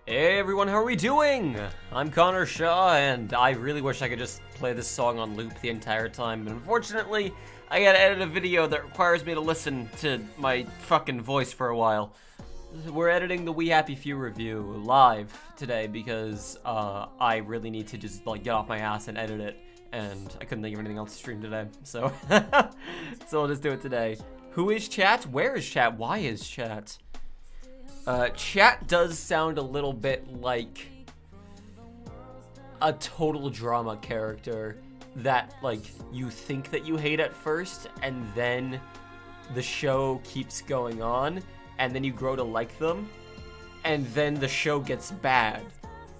Hey everyone, how are we doing? I'm Connor Shaw, and I really wish I could just play this song on loop the entire time, but unfortunately, I gotta edit a video that requires me to listen to my fucking voice for a while. We're editing the We Happy Few review live today because I really need to just like get off my ass and edit it, and I couldn't think of anything else to stream today, so so I'll just do it today. Who is chat? Where is chat? Why is chat? Chat does sound a little bit like a total drama character that, like, you think that you hate at first, and then the show keeps going on, and then you grow to like them, and then the show gets bad,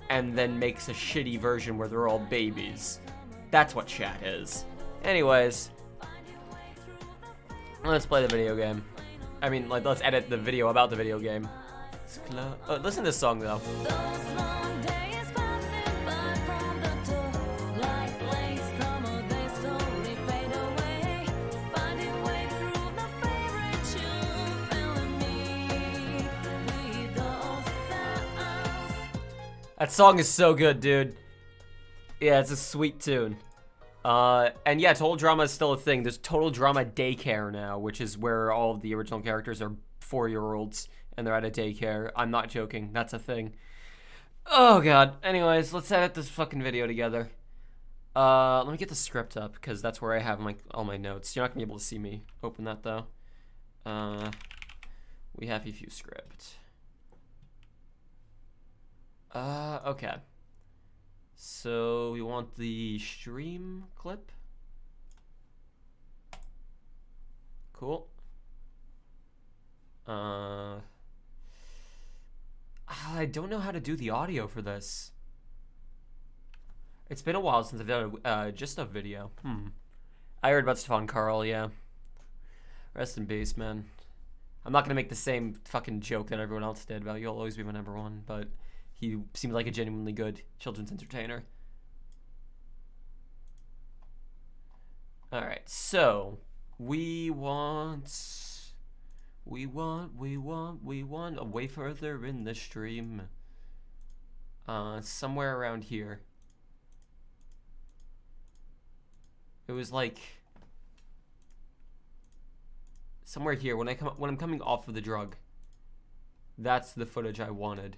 and then makes a shitty version where they're all babies. That's what chat is. Anyways, let's play the video game. I mean, like, let's edit the video about the video game. Listen to this song, though. That song is so good, dude. Yeah, it's a sweet tune. And yeah, Total Drama is still a thing. There's Total Drama Daycare now, which is where all of the original characters are 4-year-olds. And they're at a daycare. I'm not joking. That's a thing. Oh, God. Anyways, let's edit this fucking video together. Let me get the script up, because that's where I have all my notes. You're not going to be able to see me open that, though. We Happy Few script. Okay. So, we want the stream clip. Cool. I don't know how to do the audio for this. It's been a while since I've done just a video. I heard about Stefan Karl, yeah. Rest in peace, man. I'm not gonna make the same fucking joke that everyone else did about "You'll always be my number one," but he seemed like a genuinely good children's entertainer. Alright, so we want way further in the stream. Somewhere around here. It was like somewhere here when I'm coming off of the drug. That's the footage I wanted.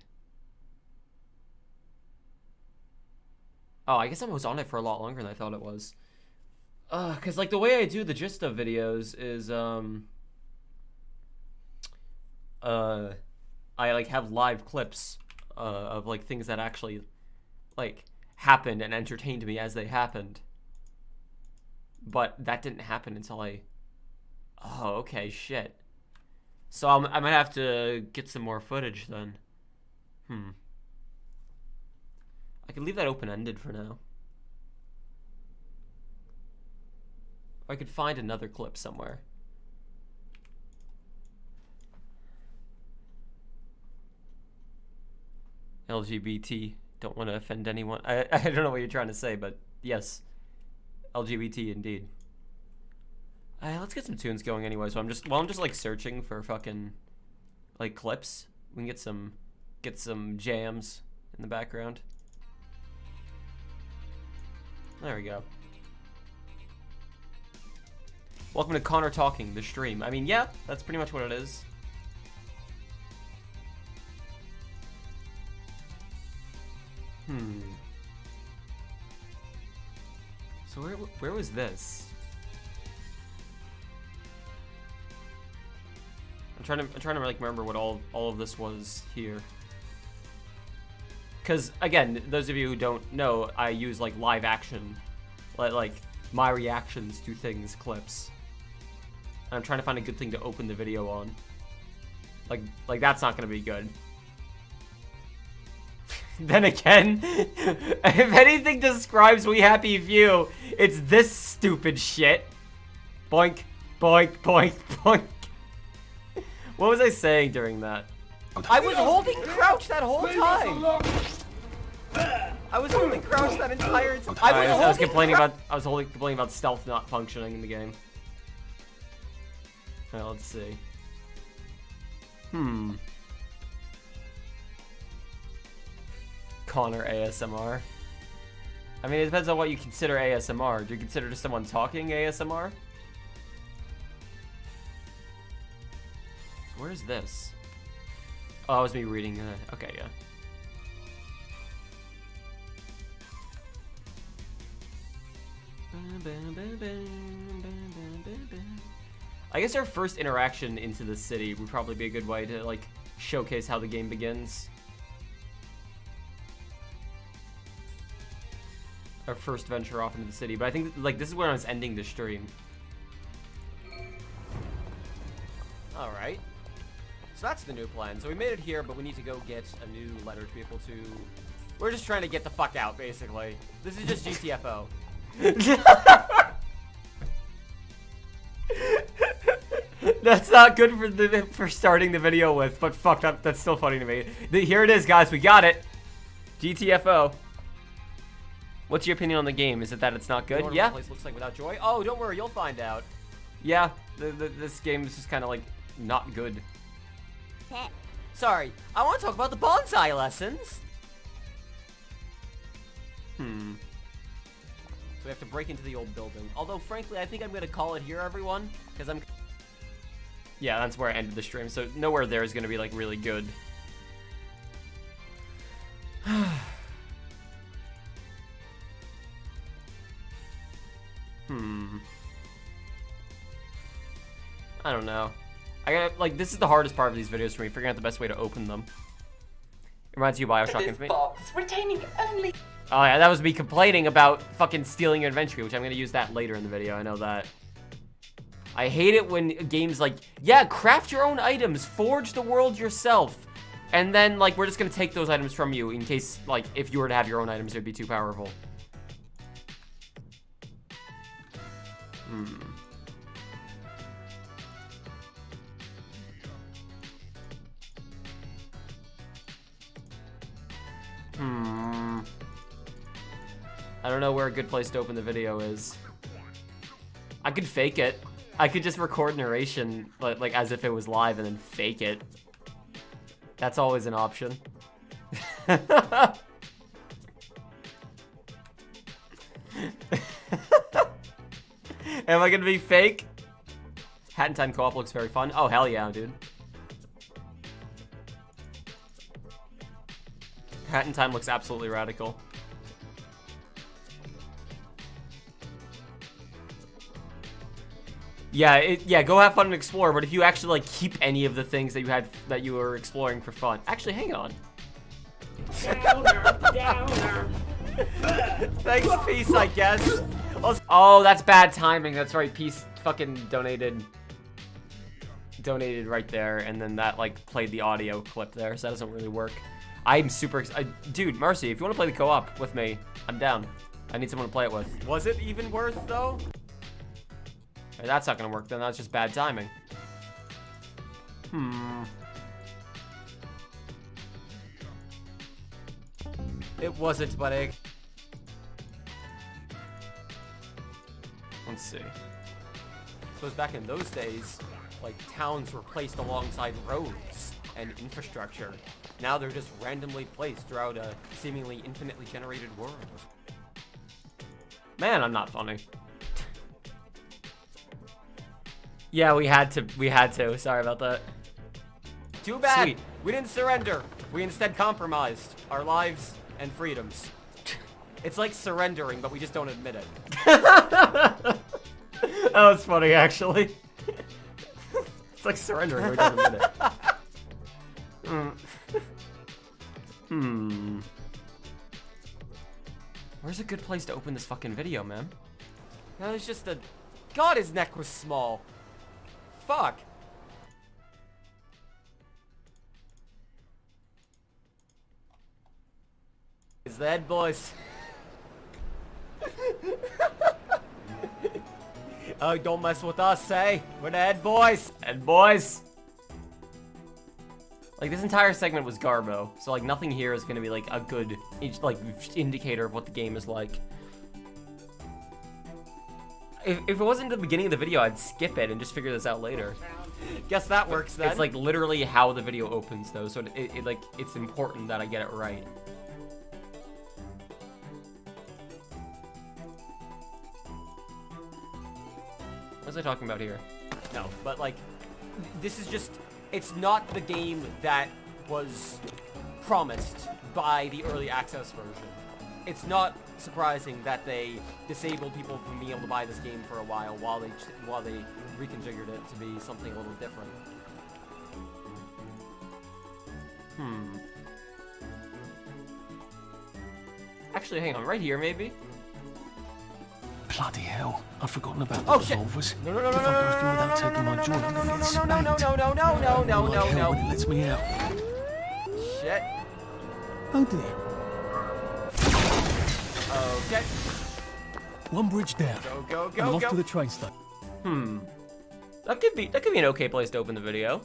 Oh, I guess I was on it for a lot longer than I thought it was. Cause like the way I do the gist of videos is I like have live clips of like things that actually like happened and entertained me as they happened. But that didn't happen until oh, okay, shit. So I might have to get some more footage then. I could leave that open-ended for now. Or I could find another clip somewhere. LGBT, don't want to offend anyone. I don't know what you're trying to say, but yes, LGBT indeed. Let's get some tunes going anyway. So I'm just like searching for fucking like clips, we can get some jams in the background. There we go. Welcome to Connor Talking, the stream. I mean, yeah, that's pretty much what it is. So where was this? I'm trying to like remember what all of this was here. Cause again, those of you who don't know, I use like live action, like my reactions to things clips. I'm trying to find a good thing to open the video on. Like that's not gonna be good. Then again, if anything describes We Happy Few, it's this stupid shit. Boink, boink, boink, boink. What was I saying during that? I was holding crouch that whole time. I was holding crouch that entire time. I was complaining about stealth not functioning in the game. Well, let's see. Connor ASMR. I mean, it depends on what you consider ASMR. Do you consider just someone talking ASMR? So where's this? Oh, it was me reading. Okay, yeah. I guess our first interaction into the city would probably be a good way to, like, showcase how the game begins. Our first venture off into the city, but I think, like, this is where I was ending the stream. Alright. So that's the new plan. So we made it here, but we need to go get a new letter to be able to... We're just trying to get the fuck out, basically. This is just GTFO. That's not good for starting the video with, but fuck, that's still funny to me. Here it is, guys. We got it. GTFO. What's your opinion on the game? Is it that it's not good? Yeah. What place looks like without joy. Oh, don't worry, you'll find out. Yeah, this game is just kind of like not good. Sorry, I want to talk about the bonsai lessons. So we have to break into the old building. Although, frankly, I think I'm gonna call it here, everyone, because I'm. Yeah, that's where I ended the stream. So nowhere there is gonna be like really good. I don't know. I gotta, like, this is the hardest part of these videos for me, figuring out the best way to open them. It reminds you of Bioshock Infinite. Box retaining only. Oh yeah, that was me complaining about fucking stealing your inventory, which I'm gonna use that later in the video, I know that. I hate it when games like, yeah, craft your own items, forge the world yourself, and then, like, we're just gonna take those items from you in case, like, if you were to have your own items, it'd be too powerful. I don't know where a good place to open the video is. I could fake it. I could just record narration, like as if it was live, and then fake it. That's always an option. Am I gonna be fake? Hat in Time co-op looks very fun. Oh, hell yeah, dude. Hat in Time looks absolutely radical. Yeah, go have fun and explore, but if you actually, like, keep any of the things that you were exploring for fun. Actually, hang on. Downer, downer. Thanks, Peace, I guess. Oh, that's bad timing. That's right, Peace fucking donated right there, and then that, like, played the audio clip there, so that doesn't really work. I'm super excited. Dude, Marcy, if you want to play the co-op with me, I'm down. I need someone to play it with. Was it even worth, though? That's not gonna work then, that's just bad timing. It wasn't, but let's see. So back in those days, like, towns were placed alongside roads and infrastructure. Now they're just randomly placed throughout a seemingly infinitely generated world. Man, I'm not funny. Yeah, we had to. Sorry about that. Too bad. Sweet. We didn't surrender. We instead compromised our lives and freedoms. It's like surrendering, but we just don't admit it. That was funny, actually. It's like surrendering, we don't admit it. Where's a good place to open this fucking video, man? No, it's just a... God, his neck was small. Fuck. It's the head boys. Oh, don't mess with us, eh? We're the head boys. Head boys. Like, this entire segment was Garbo, so, like, nothing here is gonna be, like, a good, like, indicator of what the game is like. If it wasn't the beginning of the video, I'd skip it and just figure this out later. Guess that works then. It's, like, literally how the video opens, though, so it's important that I get it right. What was I talking about here? No, but like, this is just, it's not the game that was promised by the early access version. It's not surprising that they disabled people from being able to buy this game for a while they reconfigured it to be something a little different. Actually, hang on, right here maybe? Bloody hell, I've forgotten about the Oh shit! revolvers. No, no, no, no, If no, I no, go through no, without no, taking my no, joint, no, I'm no, gonna no, get no, no, no, spanked. no, no, no, no, Like no, hell no. when it lets me out. Shit. Oh dear. Okay. One bridge down. Go, I'm go, off go. to the train station. That could be an okay place to open the video.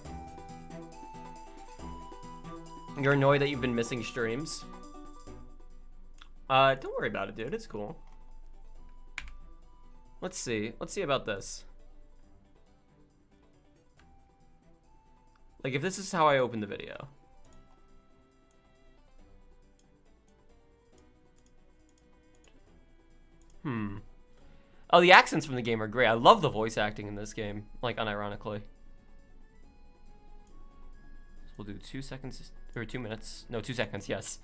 You're annoyed that you've been missing streams. Don't worry about it, dude. It's cool. Let's see. Let's see about this. Like, if this is how I open the video. Oh, the accents from the game are great. I love the voice acting in this game, like, unironically. So we'll do 2 seconds, or 2 minutes. No, 2 seconds, yes.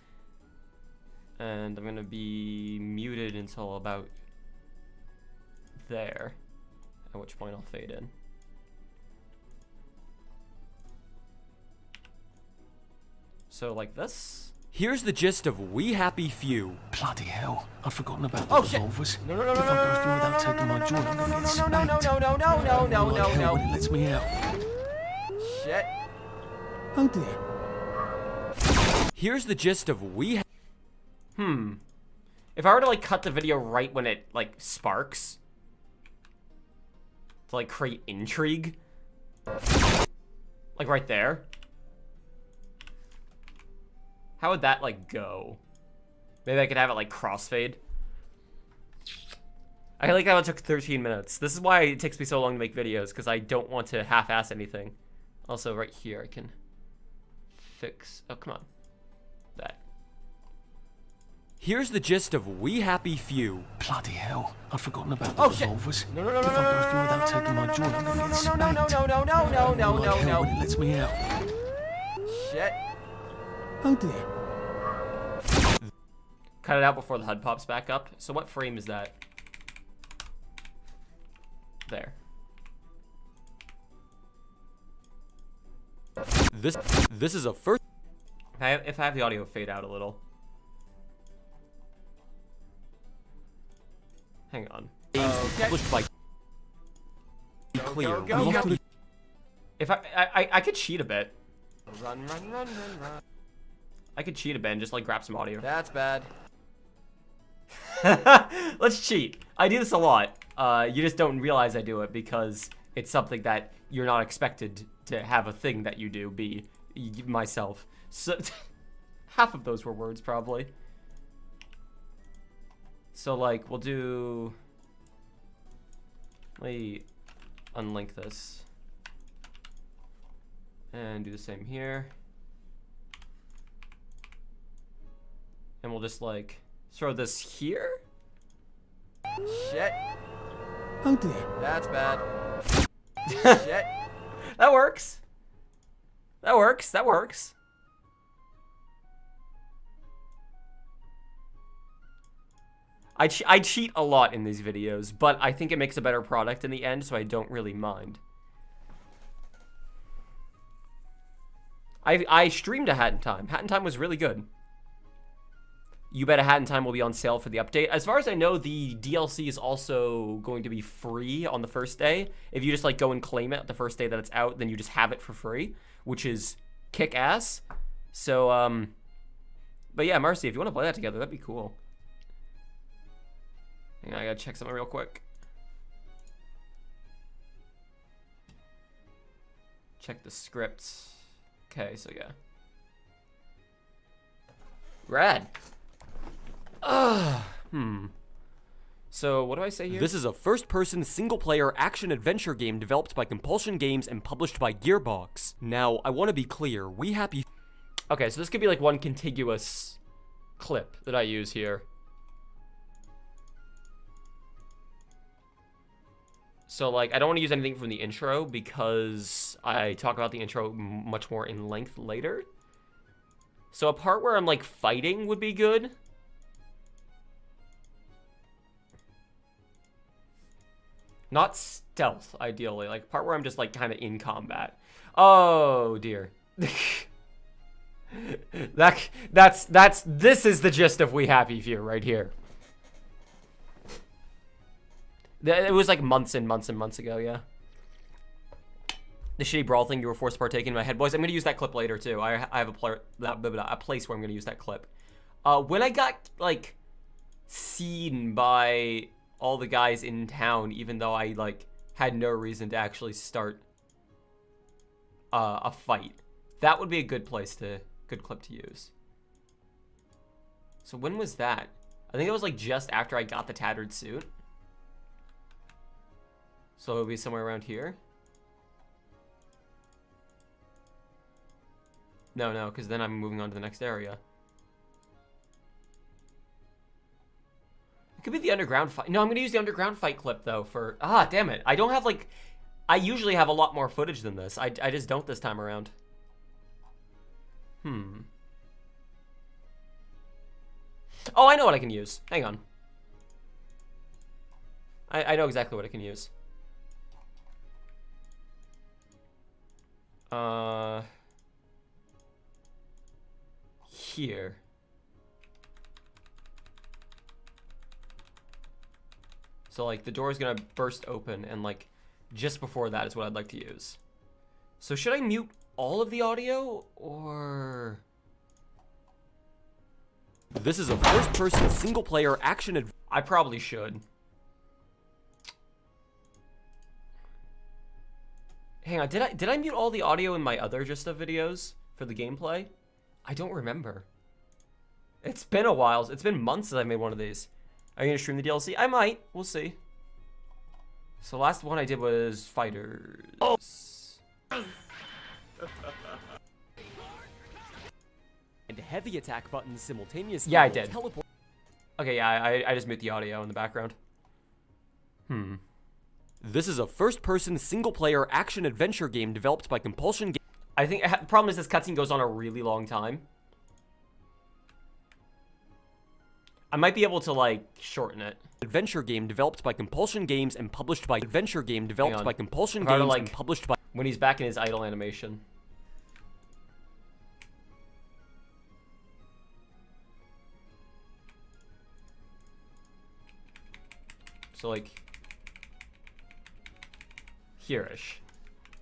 And I'm gonna be muted until about there, at which point I'll fade in. So like this. Here's the gist of We Happy Few. Bloody hell, I've forgotten about the Oh shit! revolvers. No, no, no, no, If no, I no, go through no, without no, taking my no, joint, no, I'm no, gonna no, get no, no, spanked. no, no, no, no, no, Like no, hell when no. it lets me out. Shit. Oh dear. Here's the gist of We. If I were to like cut the video right when it like sparks to like create intrigue, like right there, how would that like go? Maybe I could have it like crossfade. I like how it took 13 minutes. This is why it takes me so long to make videos, because I don't want to half-ass anything. Also, right here, I can fix. Oh, come on. That. Here's the gist of We Happy Few. Bloody hell, I've forgotten about the Oh shit! revolvers. No, no, no, no, If no, I no, go through no, without no, taking my no, joint, I'm no, gonna no, get no, no, no, spanked. no, no, no, no, no, Like no, hell no. when it lets me out. Shit. Oh dear. Cut it out before the HUD pops back up. So what frame is that? There. This is a first. If I have the audio fade out a little. Hang on. Published by Clear. go. If I could cheat a bit. Run. I could cheat a bit and just like grab some audio. That's bad. Let's cheat. I do this a lot. You just don't realize I do it because it's something that you're not expected to have a thing that you do be myself. So half of those were words probably. So like we'll do. Let me unlink this and do the same here. And we'll just like throw this here. Shit. Oh dear. That's bad. Shit. That works. That works. That works. I cheat a lot in these videos, but I think it makes a better product in the end, so I don't really mind. I streamed a Hat in Time. Hat in Time was really good. You Bet a Hat in Time will be on sale for the update. As far as I know, the DLC is also going to be free on the first day. If you just like go and claim it the first day that it's out, then you just have it for free, which is kick ass. So, but yeah, Marcy, if you want to play that together, that'd be cool. Hang on, I gotta check something real quick. Check the scripts. Okay, so yeah. Rad. So what do I say here? This is a first-person single-player action-adventure game developed by Compulsion Games and published by Gearbox. Now, I want to be clear. We Happy. Okay, so this could be like one contiguous clip that I use here. So, like, I don't want to use anything from the intro because I talk about the intro much more in length later. So a part where I'm, like, fighting would be good. Not stealth, ideally. Like, a part where I'm just, like, kind of in combat. Oh, dear. This is the gist of We Happy Few right here. It was like months and months and months ago, yeah. The shitty brawl thing you were forced to partake in my head, boys. I'm gonna use that clip later too. I have a place where I'm gonna use that clip. When I got like seen by all the guys in town, even though I like had no reason to actually start a fight, that would be a good clip to use. So when was that? I think it was like just after I got the tattered suit. So it'll be somewhere around here. No, because then I'm moving on to the next area. It could be the underground fight. No, I'm going to use the underground fight clip, though, for... Ah, damn it. I don't have, like... I usually have a lot more footage than this. I just don't this time around. Oh, I know what I can use. Hang on. I know exactly what I can use. Here. So, like, the door is gonna burst open, and, like, just before that is what I'd like to use. So, should I mute all of the audio, or... This is a first-person, single-player action I probably should. Hang on, did I mute all the audio in my other Just Stuff videos for the gameplay? I don't remember. It's been a while. It's been months since I made one of these. Are you gonna stream the DLC? I might. We'll see. So the last one I did was Fighters. Oh. And heavy attack buttons simultaneously. Yeah, I did. Okay, yeah, I just mute the audio in the background. This is a first-person, single-player action-adventure game developed by Compulsion Games. I think the problem is this cutscene goes on a really long time. I might be able to, like, shorten it. Adventure game developed by Compulsion Games and published by... Adventure game developed by Compulsion Games and published by... When he's back in his idle animation. So, like... Here-ish.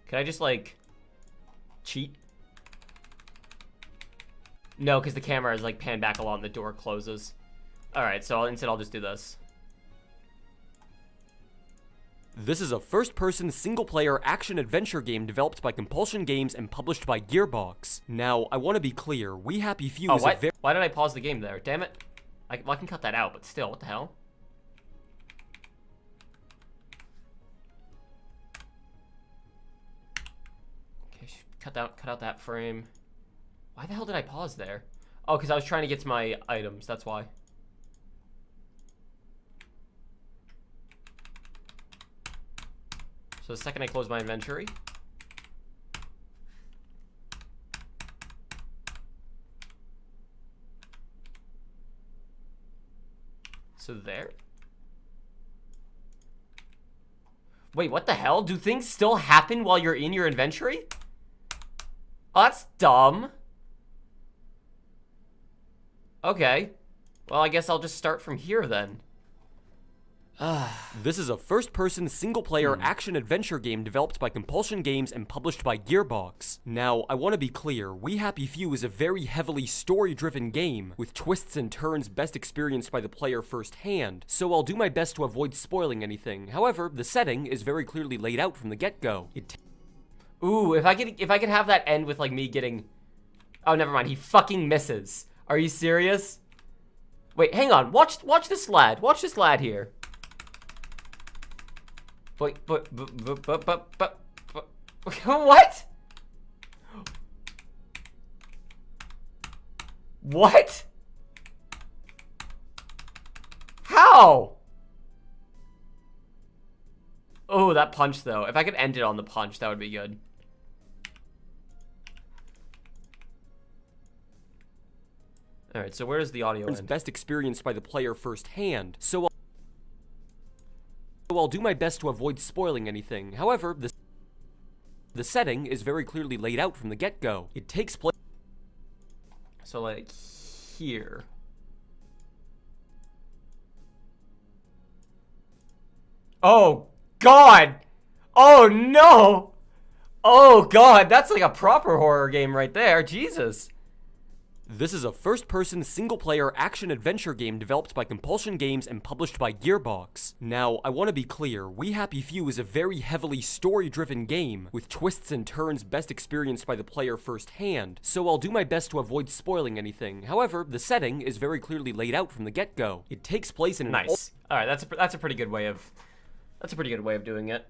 Can I just, like... cheat? No, because the camera is, like, panned back a lot and the door closes. Alright, so instead I'll just do this. This is a first-person, single-player action-adventure game developed by Compulsion Games and published by Gearbox. Now, I want to be clear, We Happy Few is a very... Why did I pause the game there? Damn it. I can cut that out, but still, what the hell? Okay, cut out that frame. Why the hell did I pause there? Oh, because I was trying to get to my items, that's why. So the second I close my inventory, so there. Wait, what the hell? Do things still happen while you're in your inventory? Oh, that's dumb. Okay. Well, I guess I'll just start from here then. This is a first-person, single-player action-adventure game developed by Compulsion Games and published by Gearbox. Now, I want to be clear, We Happy Few is a very heavily story-driven game, with twists and turns best experienced by the player firsthand, so I'll do my best to avoid spoiling anything. However, the setting is very clearly laid out from the get-go. Ooh, if I could have that end with, like, me getting... Oh, never mind, he fucking misses. Are you serious? Wait, hang on, watch this lad. Watch this lad here. But what? What? How? Oh, that punch, though. If I could end it on the punch, that would be good. Alright, so where does the audio end? Best experienced by the player firsthand, so I'll do my best to avoid spoiling anything. However, the setting is very clearly laid out from the get-go. It takes place... So, like, here. Oh, God! Oh, no! Oh, God, that's like a proper horror game right there. Jesus. This is a first-person, single-player action-adventure game developed by Compulsion Games and published by Gearbox. Now, I want to be clear, We Happy Few is a very heavily story-driven game, with twists and turns best experienced by the player firsthand, so I'll do my best to avoid spoiling anything. However, the setting is very clearly laid out from the get-go. It takes place in an... Nice. Alright, that's a pretty good way of... That's a pretty good way of doing it.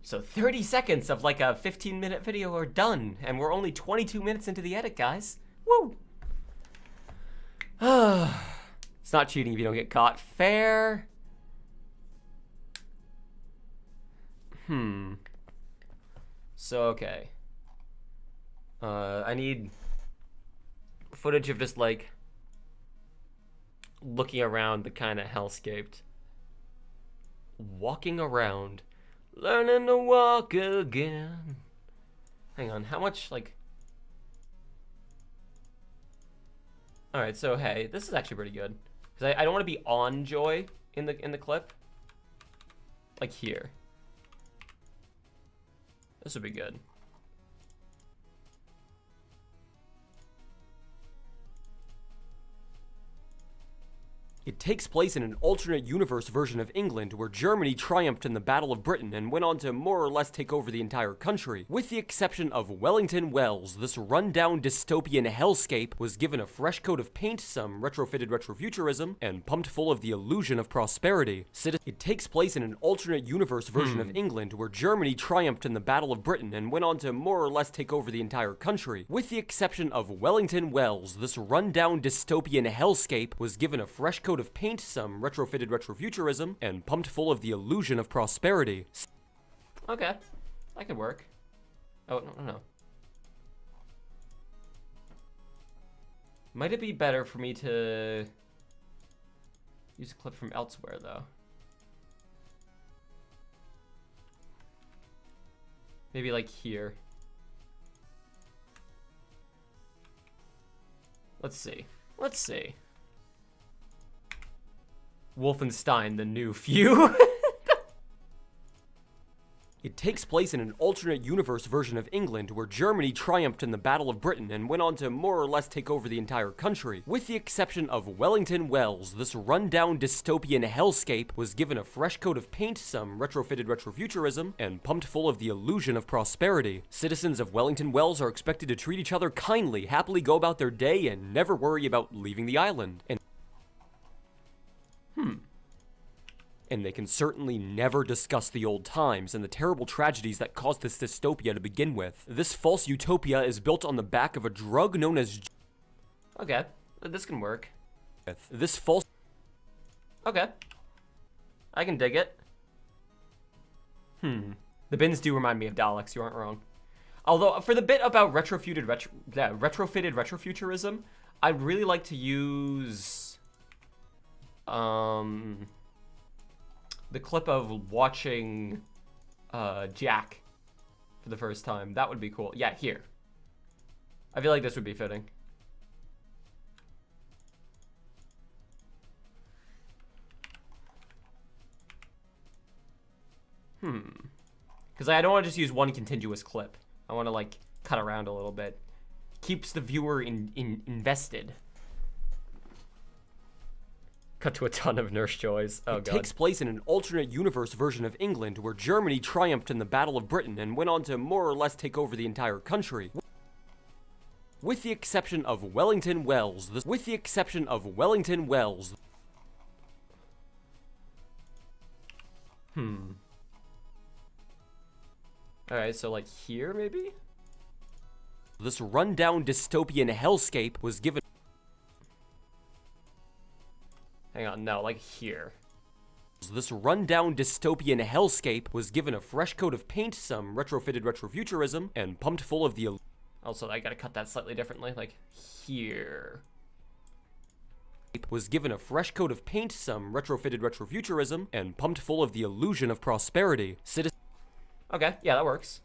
So 30 seconds of like a 15-minute video are done, and we're only 22 minutes into the edit, guys. Woo! It's not cheating if you don't get caught. Fair. So, okay. I need footage of just like looking around the kind of hellscaped. Walking around. Learning to walk again. Hang on, how much, like... Alright, so hey, this is actually pretty good. Because I don't want to be on Joy in the clip. Like here. This would be good. It takes place in an alternate universe version of England where Germany triumphed in the Battle of Britain and went on to more or less take over the entire country. With the exception of Wellington Wells, this rundown dystopian hellscape was given a fresh coat of paint, some retrofitted retrofuturism, and pumped full of the illusion of prosperity. It takes place in an alternate universe version of England where Germany triumphed in the Battle of Britain and went on to more or less take over the entire country. With the exception of Wellington Wells, this rundown dystopian hellscape was given a fresh coat of paint, some retrofitted retrofuturism, and pumped full of the illusion of prosperity. Okay, that could work. Oh, no. Might it be better for me to use a clip from elsewhere, though? Maybe like here. Let's see. Wolfenstein, the new few. It takes place in an alternate universe version of England where Germany triumphed in the Battle of Britain and went on to more or less take over the entire country. With the exception of Wellington Wells, this rundown dystopian hellscape was given a fresh coat of paint, some retrofitted retrofuturism, and pumped full of the illusion of prosperity. Citizens of Wellington Wells are expected to treat each other kindly, happily go about their day, and never worry about leaving the island. And they can certainly never discuss the old times and the terrible tragedies that caused this dystopia to begin with. This false utopia is built on the back of a drug known as... Okay, this can work. This false... Okay. I can dig it. The bins do remind me of Daleks, you aren't wrong. Although, for the bit about retrofitted retrofuturism, I'd really like to use... the clip of watching Jack for the first time. That would be cool. Yeah, here. I feel like this would be fitting. Because I don't want to just use one continuous clip. I want to like cut around a little bit. Keeps the viewer invested. Cut to a ton of Nurse Joys. Oh, God. It takes place in an alternate universe version of England where Germany triumphed in the Battle of Britain and went on to more or less take over the entire country. With the exception of Wellington Wells, Alright, so like here, maybe? This rundown dystopian hellscape was given... Hang on, no, like here. This rundown dystopian hellscape was given a fresh coat of paint, some retrofitted retrofuturism, and pumped full of the... Also, I gotta cut that slightly differently, like here. Was given a fresh coat of paint, some retrofitted retrofuturism, and pumped full of the illusion of prosperity. Okay, yeah, that works.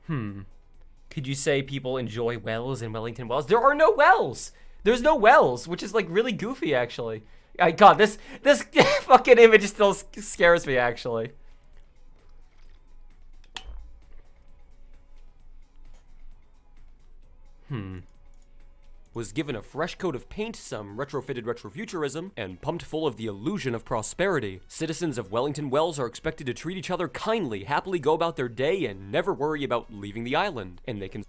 Could you say people enjoy wells in Wellington Wells? There are no wells! There's no wells, which is like really goofy, actually. God, this fucking image still scares me, actually. Was given a fresh coat of paint, some retrofitted retrofuturism, and pumped full of the illusion of prosperity. Citizens of Wellington Wells are expected to treat each other kindly, happily go about their day, and never worry about leaving the island. And they can...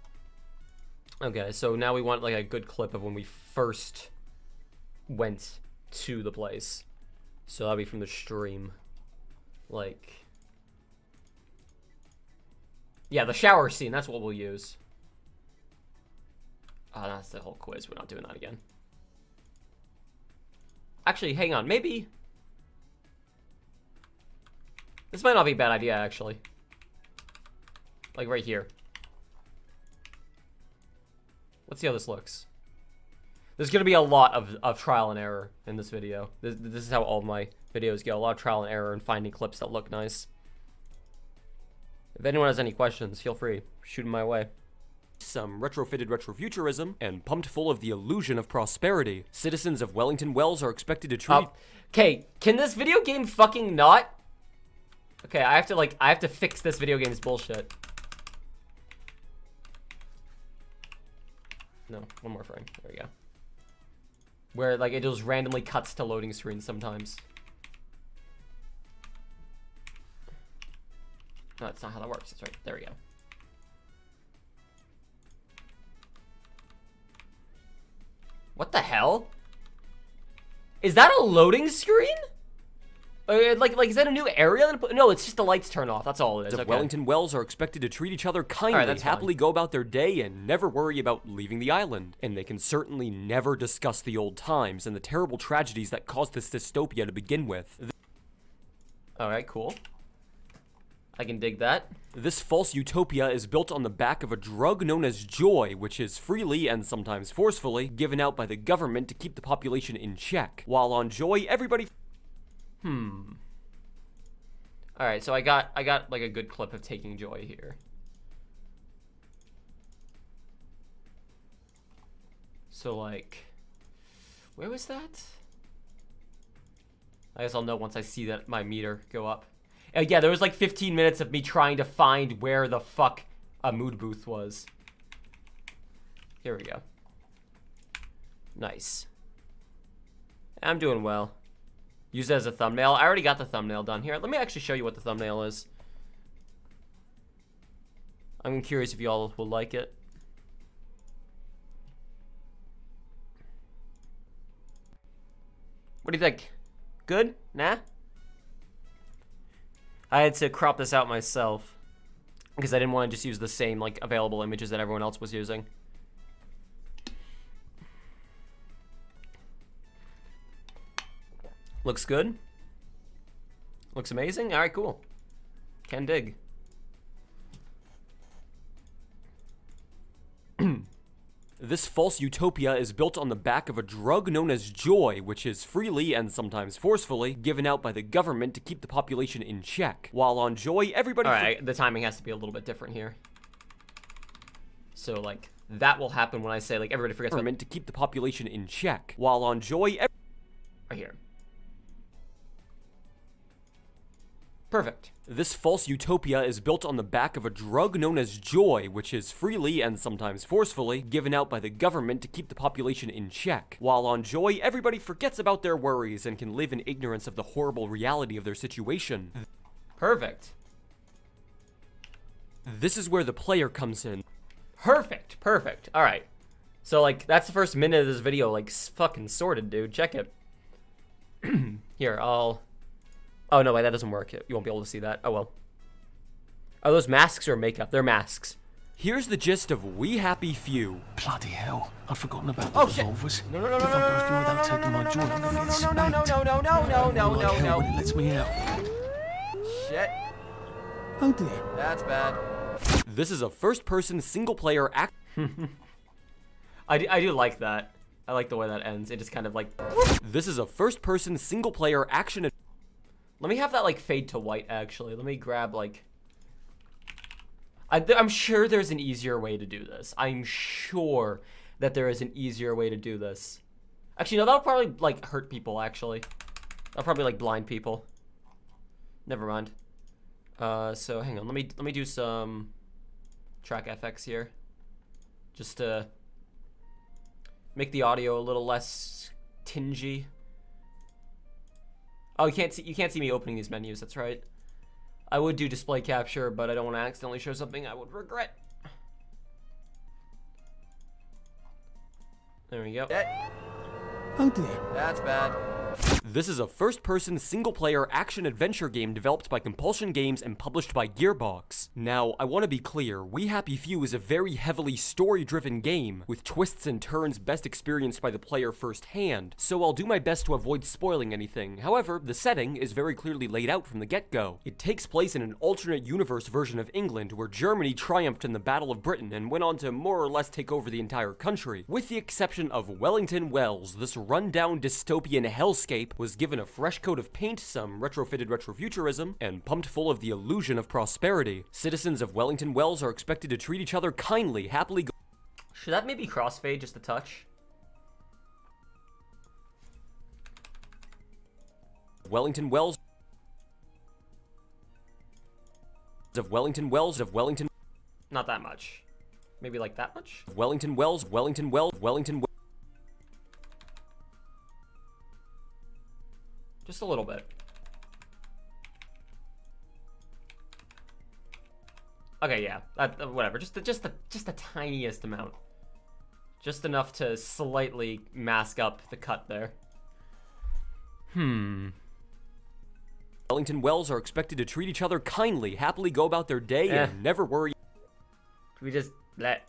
Okay, so now we want like a good clip of when we first went to the place. So that'll be from the stream. Like... yeah, the shower scene, that's what we'll use. Oh, that's the whole quiz. We're not doing that again. Actually, hang on. Maybe... this might not be a bad idea, actually. Like, right here. Let's see how this looks. There's going to be a lot of trial and error in this video. This is how all of my videos go. A lot of trial and error and finding clips that look nice. If anyone has any questions, feel free. Shoot them my way. Some retrofitted retrofuturism, and pumped full of the illusion of prosperity. Citizens of Wellington Wells are expected to treat... okay, can this video game fucking not? Okay, I have to fix this video game's bullshit. No, one more frame. There we go. Where, like, it just randomly cuts to loading screens sometimes. No, that's not how that works. That's right. There we go. What the hell? Is that a loading screen? Like, is that a new area? No, it's just the lights turn off. That's all it is. Okay. Wellington Wells are expected to treat each other kindly, happily go about their day, and never worry about leaving the island. And they can certainly never discuss the old times and the terrible tragedies that caused this dystopia to begin with. Alright, cool. I can dig that. This false utopia is built on the back of a drug known as joy, which is freely and sometimes forcefully given out by the government to keep the population in check. While on joy, everybody... Alright, so I got like a good clip of taking joy here. So like, where was that? I guess I'll know once I see that my meter go up. Yeah, there was like 15 minutes of me trying to find where the fuck a mood booth was. Here we go. Nice. I'm doing well. Use it as a thumbnail. I already got the thumbnail done here. Let me actually show you what the thumbnail is. I'm curious if y'all will like it. What do you think? Good? Nah? I had to crop this out myself because I didn't want to just use the same like available images that everyone else was using. Looks good. Looks amazing. All right, cool. Can dig. This false utopia is built on the back of a drug known as joy, which is freely and sometimes forcefully given out by the government to keep the population in check. While on joy, everybody... Alright, the timing has to be a little bit different here. So, like, that will happen when I say, like, everybody forgets government to keep the population in check. While on joy... right here. Perfect. This false utopia is built on the back of a drug known as joy, which is freely and sometimes forcefully given out by the government to keep the population in check. While on joy, everybody forgets about their worries and can live in ignorance of the horrible reality of their situation. Perfect. This is where the player comes in. Perfect. Perfect. All right. So, like, that's the first minute of this video, like, fucking sorted, dude. Check it. Here, I'll... Oh, no, wait, that doesn't work. You won't be able to see that. Oh, well. Oh, those masks are makeup. They're masks. Here's the gist of We Happy Few. Bloody hell, I'd forgotten about the Oh, shit. revolvers. No, no, no, If no, I no, go no, through without taking my joint, I'm gonna get spanked. no, no, no, Like hell when it lets me out. Shit, Oh dear. that's bad. This is a first-person single-player act. I do like that. I like the way that ends. It just kind of like. This is a first-person single-player action. Let me have that like fade to white. Actually, let me grab like. I'm sure there's an easier way to do this. I'm sure that there is an easier way to do this. Actually, no, that'll probably like hurt people. Actually, that'll probably like blind people. Never mind. So hang on. Let me do some track FX here, just to make the audio a little less tingy. Oh, you can't see me opening these menus. That's right. I would do display capture, but I don't want to accidentally show something I would regret. There we go. Oh dear. That's bad. This is a first-person single-player action-adventure game developed by Compulsion Games and published by Gearbox. Now, I want to be clear, We Happy Few is a very heavily story-driven game, with twists and turns best experienced by the player firsthand, so I'll do my best to avoid spoiling anything. However, the setting is very clearly laid out from the get-go. It takes place in an alternate universe version of England, where Germany triumphed in the Battle of Britain and went on to more or less take over the entire country. With the exception of Wellington Wells, this run-down dystopian hellscape was given a fresh coat of paint, some retrofitted retrofuturism, and pumped full of the illusion of prosperity. Citizens of Wellington Wells are expected to treat each other kindly, happily go— Should that maybe crossfade just a touch? Wellington Wells of Wellington Wells of Wellington— Not that much. Maybe like that much? Wellington Wells, Wellington Wells, Wellington Wells. Just a little bit. Okay, yeah, whatever. Just the tiniest amount. Just enough to slightly mask up the cut there. Wellington Wells are expected to treat each other kindly, happily go about their day, and never worry. We just let.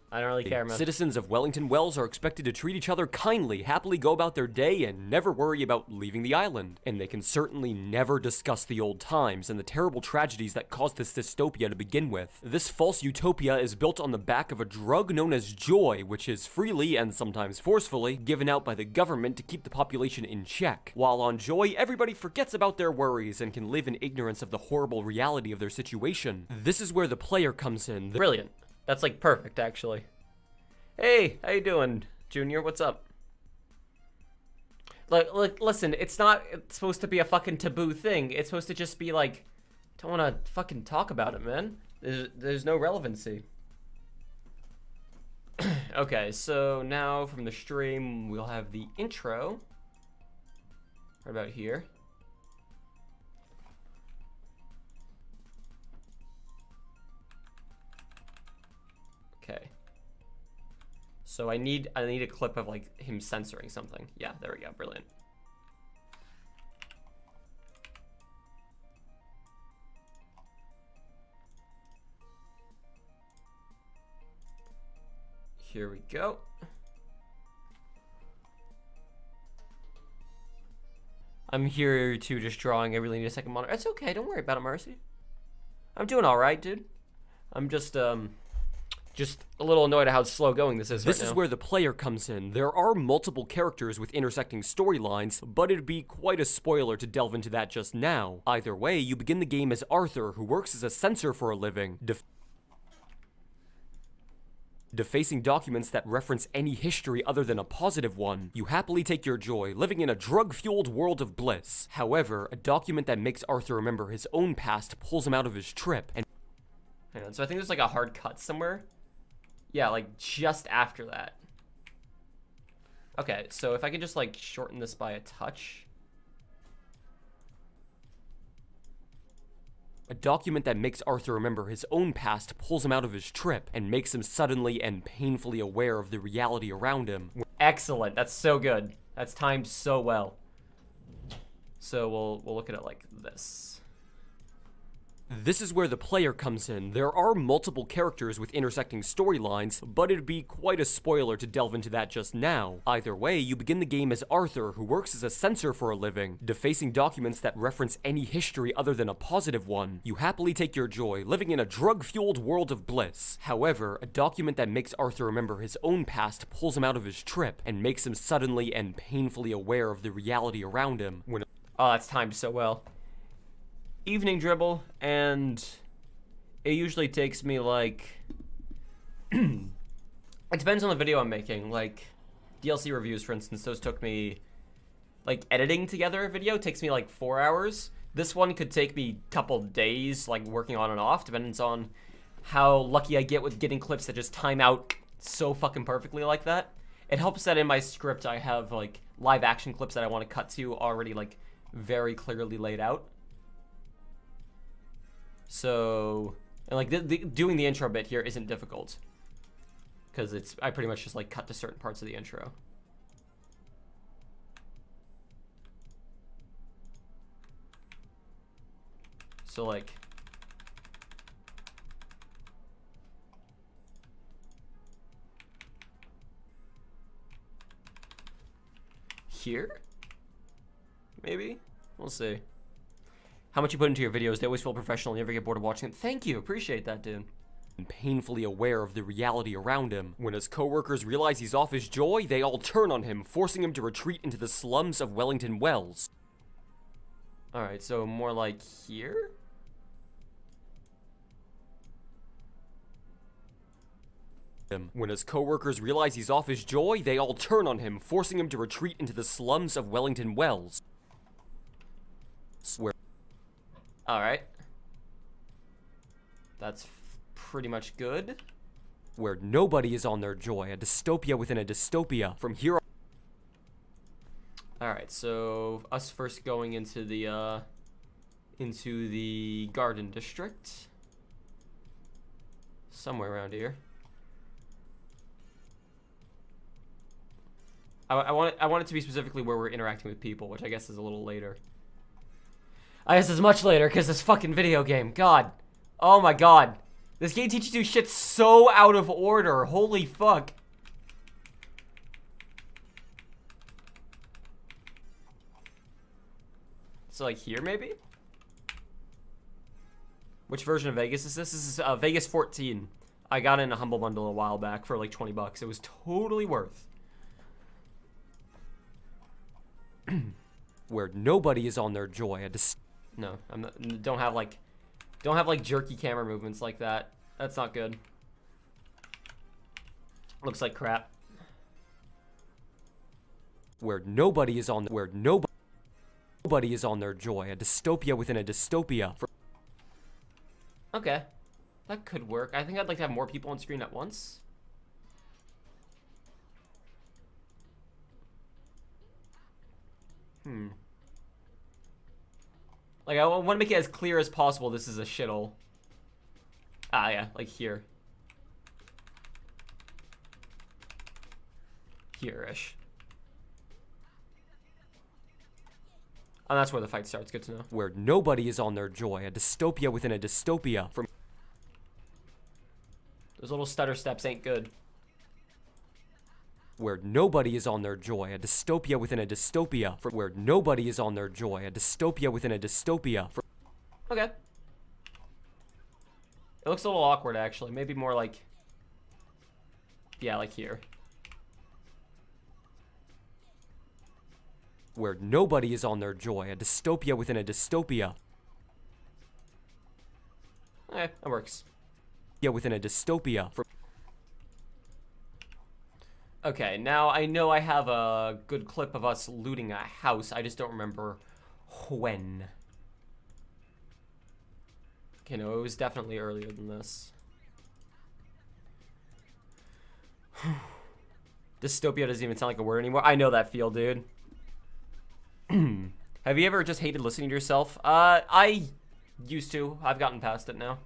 I don't really care, man. Citizens of Wellington Wells are expected to treat each other kindly, happily go about their day, and never worry about leaving the island. And they can certainly never discuss the old times and the terrible tragedies that caused this dystopia to begin with. This false utopia is built on the back of a drug known as joy, which is freely and sometimes forcefully given out by the government to keep the population in check. While on joy, everybody forgets about their worries and can live in ignorance of the horrible reality of their situation. This is where the player comes in. Brilliant. That's like perfect, actually. Hey, how you doing, Junior? What's up? Look, listen, it's supposed to be a fucking taboo thing. It's supposed to just be like, don't want to fucking talk about it, man. There's no relevancy. Okay, so now from the stream, we'll have the intro. Right about here. Okay. So I need a clip of like him censoring something. Yeah, there we go. Brilliant. Here we go. I'm here too, just drawing. I really need a second monitor. It's okay. Don't worry about it, Mercy. I'm doing all right, dude. I'm just a little annoyed at how slow going this is right now. This is where the player comes in. There are multiple characters with intersecting storylines, but it'd be quite a spoiler to delve into that just now. Either way, you begin the game as Arthur, who works as a censor for a living, defacing documents that reference any history other than a positive one. You happily take your joy, living in a drug-fueled world of bliss. However, a document that makes Arthur remember his own past pulls him out of his trip, and hang on, so I think there's like a hard cut somewhere. Yeah, like just after that. Okay, so if I could just like shorten this by a touch. A document that makes Arthur remember his own past pulls him out of his trip and makes him suddenly and painfully aware of the reality around him. Excellent, that's so good. That's timed so well. So we'll look at it like this. This is where the player comes in. There are multiple characters with intersecting storylines, but it'd be quite a spoiler to delve into that just now. Either way, you begin the game as Arthur, who works as a censor for a living, defacing documents that reference any history other than a positive one. You happily take your joy, living in a drug-fueled world of bliss. However, a document that makes Arthur remember his own past pulls him out of his trip, and makes him suddenly and painfully aware of the reality around him. Oh, that's timed so well. Evening dribble, and it usually takes me like it depends on the video I'm making. Like DLC reviews, for instance, those took me, like, editing together a video takes me like 4 hours. This one could take me a couple days, like working on and off, depending on how lucky I get with getting clips that just time out so fucking perfectly like that. It helps that in my script I have like live action clips that I want to cut to already like very clearly laid out. So, and like doing the intro bit here isn't difficult, because I pretty much just like cut to certain parts of the intro. So like, here, maybe, we'll see. How much you put into your videos, they always feel professional, you never get bored of watching them. Thank you, appreciate that, dude. And painfully aware of the reality around him. When his coworkers realize he's off his joy, they all turn on him, forcing him to retreat into the slums of Wellington Wells. Alright, so more like here? When his coworkers realize he's off his joy, they all turn on him, forcing him to retreat into the slums of Wellington Wells. Swear. Alright. That's pretty much good. Where nobody is on their joy, a dystopia within a dystopia. From here on. Alright, so us first going into the Garden District. Somewhere around here. I want it to be specifically where we're interacting with people, which I guess is a little later. I guess it's much later, because this fucking video game. God. Oh my god. This game teaches you shit so out of order. Holy fuck. So like here, maybe? Which version of Vegas is this? This is Vegas 14. I got it in a Humble Bundle a while back for like 20 bucks. It was totally worth. Where nobody is on their joy, No, I'm not, don't have like jerky camera movements like that. That's not good. Looks like crap. Where nobody is on their joy, a dystopia within a dystopia. Okay, that could work. I think I'd like to have more people on screen at once. Like, I want to make it as clear as possible this is a shithole. Ah, yeah, like here. Here-ish. And that's where the fight starts, good to know. Where nobody is on their joy, a dystopia within a dystopia. Those little stutter steps ain't good. Where nobody is on their joy, a dystopia within a dystopia. Where nobody is on their joy, a dystopia within a dystopia. Okay. It looks a little awkward, actually. Maybe more like... yeah, like here. Where nobody is on their joy, a dystopia within a dystopia. Okay, that works. Yeah, within a dystopia. Okay, now I know I have a good clip of us looting a house. I just don't remember when. Okay, no, it was definitely earlier than this. Dystopia doesn't even sound like a word anymore. I know that feel, dude. Have you ever just hated listening to yourself? I used to. I've gotten past it now.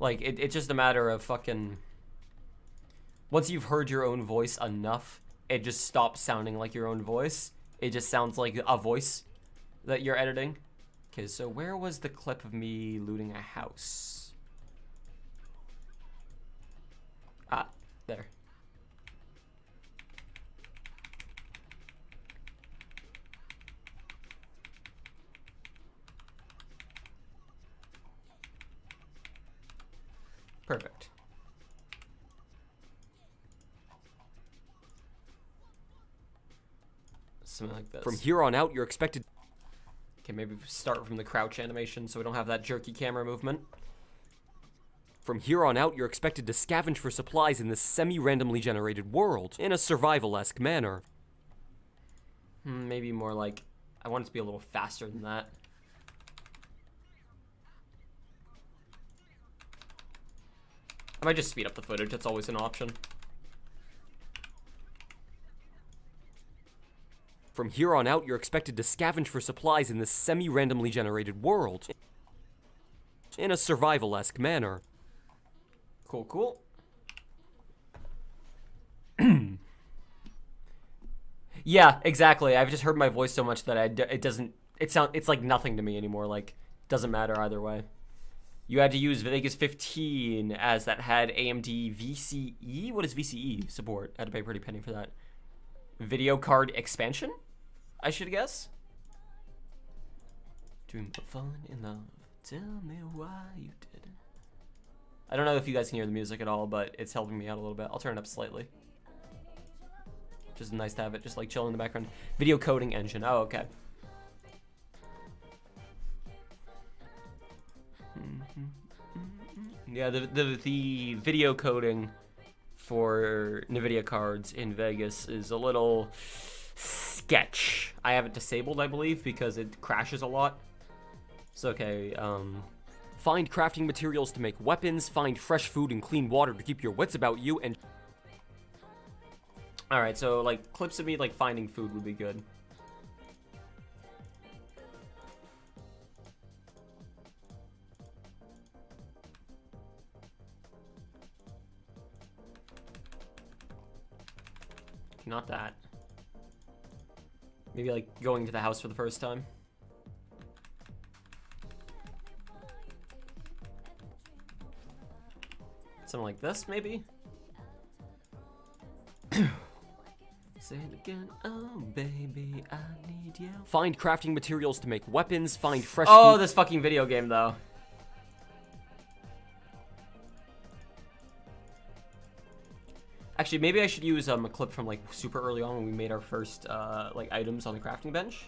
Like, it's just a matter of fucking... once you've heard your own voice enough, it just stops sounding like your own voice. It just sounds like a voice that you're editing. Okay, so where was the clip of me looting a house? Ah, there. Perfect. Something like this. From here on out, you're expected. Okay, maybe start from the crouch animation so we don't have that jerky camera movement. From here on out, you're expected to scavenge for supplies in this semi-randomly generated world in a survival-esque manner. Maybe more like, I want it to be a little faster than that. I might just speed up the footage, that's always an option. From here on out, you're expected to scavenge for supplies in this semi-randomly generated world in a survival-esque manner. Cool, cool. Yeah, exactly. I've just heard my voice so much that it's like nothing to me anymore. Like, doesn't matter either way. You had to use Vegas 15 as that had AMD VCE. What is VCE support? I had to pay a pretty penny for that. Video card expansion, I should guess. Dream of fun in love. Tell me why you didn't. I don't know if you guys can hear the music at all, but it's helping me out a little bit. I'll turn it up slightly. Just nice to have it just like chilling in the background. Video coding engine. Oh, okay. Yeah, the video coding for NVIDIA cards in Vegas is a little sketch. I have it disabled, I believe, because it crashes a lot. It's okay. Find crafting materials to make weapons, find fresh food and clean water to keep your wits about you, and... Alright, so, like, clips of me, like, finding food would be good. Not that. Maybe, like, going to the house for the first time. Something like this, maybe? Say it again, oh baby, I need you. Find crafting materials to make weapons, find fresh Oh, food... this fucking video game, though. Actually, maybe I should use a clip from, like, super early on when we made our first, like, items on the crafting bench.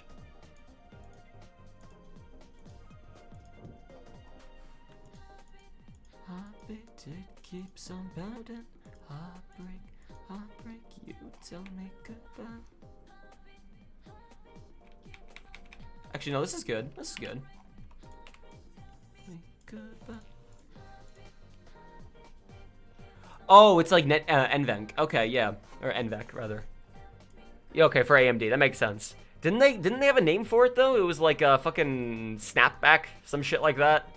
Heartbeat, it keeps on pounding. Heartbreak, heartbreak, you tell me goodbye. Actually, no, this is good. This is good. Goodbye. Oh, it's like NVENC. Okay, yeah, or NVENC rather. Yeah, okay, for AMD, that makes sense. Didn't they have a name for it though? It was like a fucking snapback, some shit like that.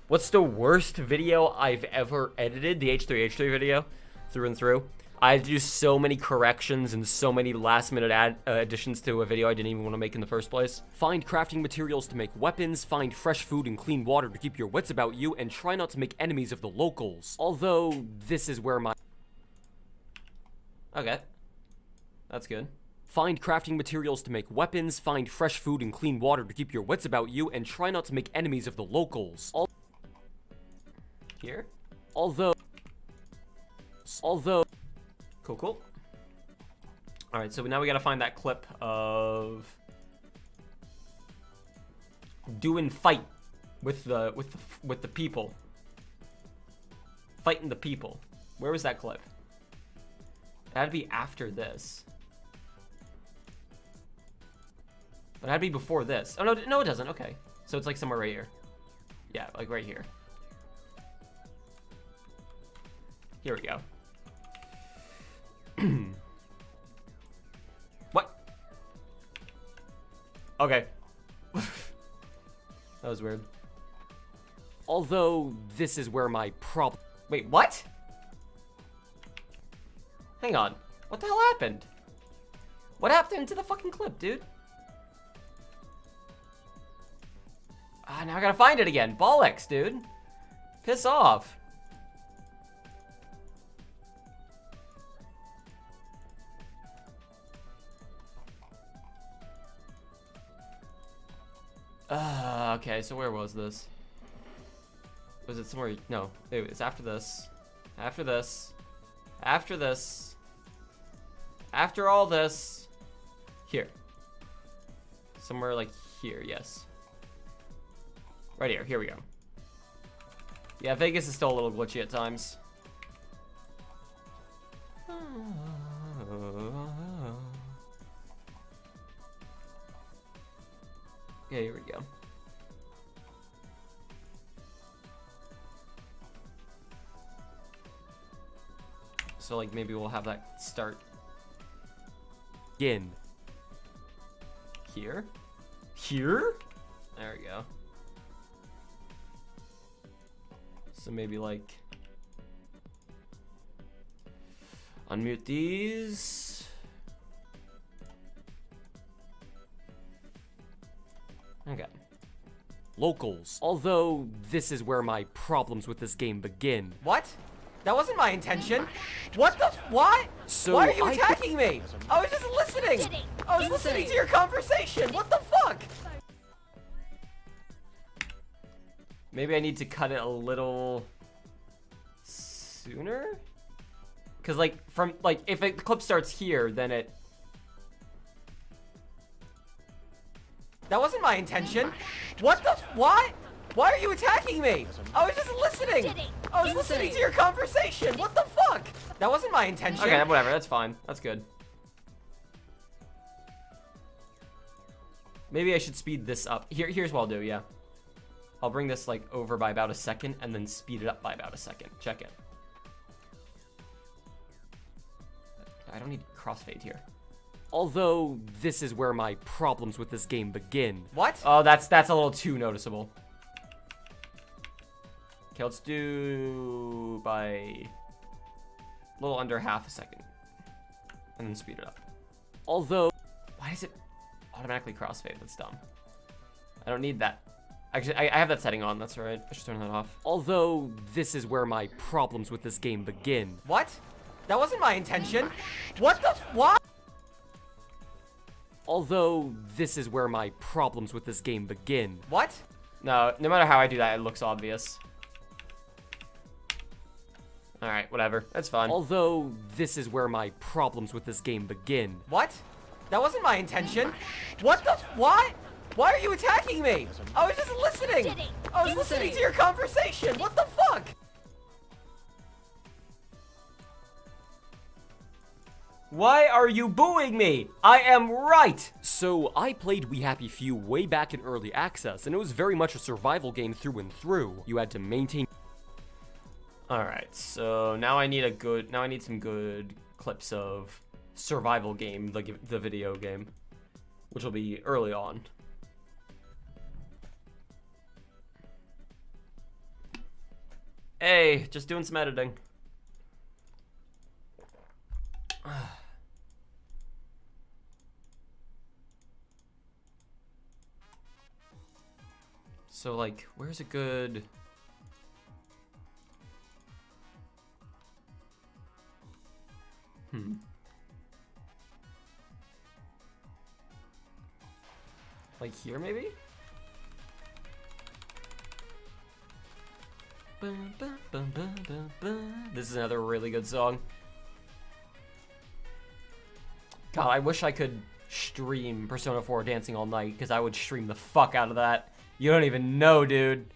What's the worst video I've ever edited? The H3H3 video, through and through. I had to do so many corrections and so many last-minute additions to a video I didn't even want to make in the first place. Find crafting materials to make weapons, find fresh food and clean water to keep your wits about you, and try not to make enemies of the locals. Although, this is where my... Okay. That's good. Find crafting materials to make weapons, find fresh food and clean water to keep your wits about you, and try not to make enemies of the locals. Here? Although... Cool, cool. All right, so now we gotta find that clip of doing fight with the people, fighting the people. Where was that clip? It had to be after this. But it had to be before this. Oh no, no, it doesn't. Okay, so it's like somewhere right here. Yeah, like right here. Here we go. What? Okay. That was weird. Although, this is where my problem... Wait, what? Hang Hang on. What the hell happened? What happened to the fucking clip, dude? Ah, now I gotta find it again. Bollocks, dude. Piss off. Okay, so where was this? Was it somewhere? No, it's after this. After this. After this. After all this. Here. Somewhere like here, yes. Right here, here we go. Yeah, Vegas is still a little glitchy at times. Yeah, here we go. So like maybe we'll have that start Begin. here. Here? There we go. So maybe like unmute these. Okay. Locals. Although this is where my problems with this game begin. What? That wasn't my intention. What the? What? So Why are you I- attacking me? I was just listening. I was listening to your conversation. What the fuck? Maybe I need to cut it a little sooner? Cause like from like if the clip starts here, then it. That wasn't my intention. What the? What? Why are you attacking me? I was just listening. I was listening to your conversation. What the fuck? That wasn't my intention. Okay, whatever. That's fine. That's good. Maybe I should speed this up. Here's what I'll do. Yeah, I'll bring this like over by about a second and then speed it up by about a second. Check it. I don't need crossfade here. Although this is where my problems with this game begin. What? Oh, that's a little too noticeable. Okay, let's do by a little under half a second. And then speed it up. Although, Why does it automatically crossfade? That's dumb. I don't need that. Actually, I have that setting on, that's right. I should turn that off. although this is where my problems with this game begin. What? That wasn't my intention. What the? What? Although this is where my problems with this game begin. What? No matter how I do that, it looks obvious. Alright, whatever. That's fine. Although this is where my problems with this game begin. What? That wasn't my intention. What the? What? Why are you attacking me? I was just listening. I was listening to your conversation. What the fuck? Why are you booing me? I am right. So I played We Happy Few way back in early access, and it was very much a survival game through and through. You had to maintain. Alright, so now I need some good clips of survival game, the video game, which will be early on. Hey, just doing some editing. So like, where's a good... Like here, maybe? This is another really good song. God, I wish I could stream Persona 4 Dancing All Night, because I would stream the fuck out of that. You don't even know, dude.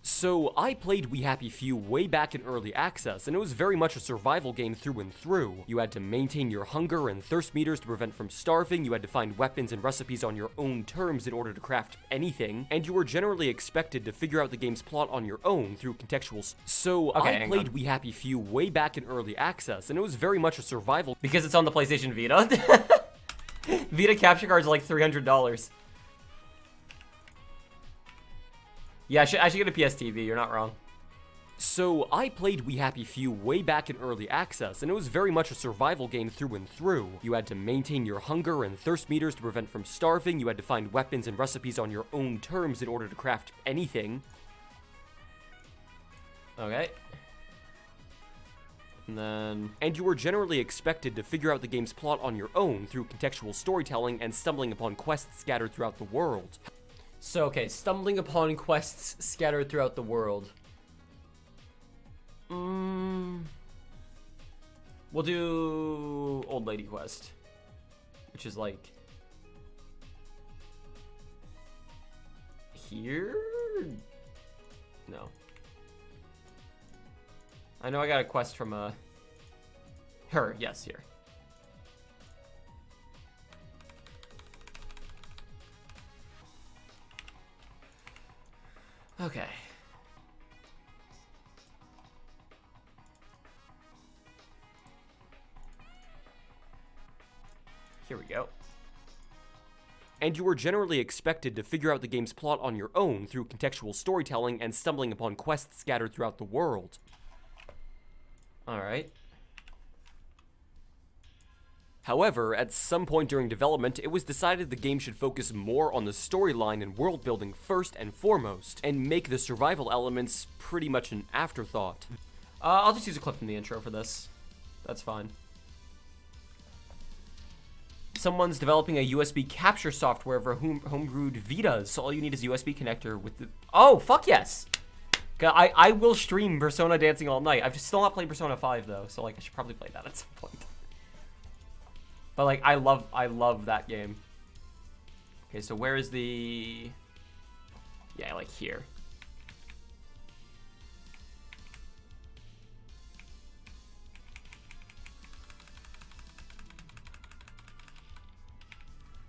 So I played We Happy Few way back in early access, and it was very much a survival game through and through. You had to maintain your hunger and thirst meters to prevent from starving, you had to find weapons and recipes on your own terms in order to craft anything, and you were generally expected to figure out the game's plot on your own through contextual. So I played We Happy Few way back in early access, and it was very much a survival. Because it's on the PlayStation Vita. Vita capture cards are like $300. Yeah, I should get a PS TV, you're not wrong. So, I played We Happy Few way back in early access, and it was very much a survival game through and through. You had to maintain your hunger and thirst meters to prevent from starving, you had to find weapons and recipes on your own terms in order to craft anything. Okay. And you were generally expected to figure out the game's plot on your own through contextual storytelling and stumbling upon quests scattered throughout the world. So, okay, stumbling upon quests scattered throughout the world. We'll do Old Lady Quest, which is like here? No. I know I got a quest from her. Yes, here. Okay. Here we go. And you were generally expected to figure out the game's plot on your own through contextual storytelling and stumbling upon quests scattered throughout the world. Alright. However, at some point during development, it was decided the game should focus more on the storyline and world building first and foremost, and make the survival elements pretty much an afterthought. I'll just use a clip from the intro for this. That's fine. Someone's developing a USB capture software for homebrewed Vitas, so all you need is a USB connector with the... Oh, fuck yes! I will stream Persona Dancing all night. I've just still not played Persona 5, though, so, like, I should probably play that at some point. But, like, I love that game. Okay, so where is the... Yeah, like, here.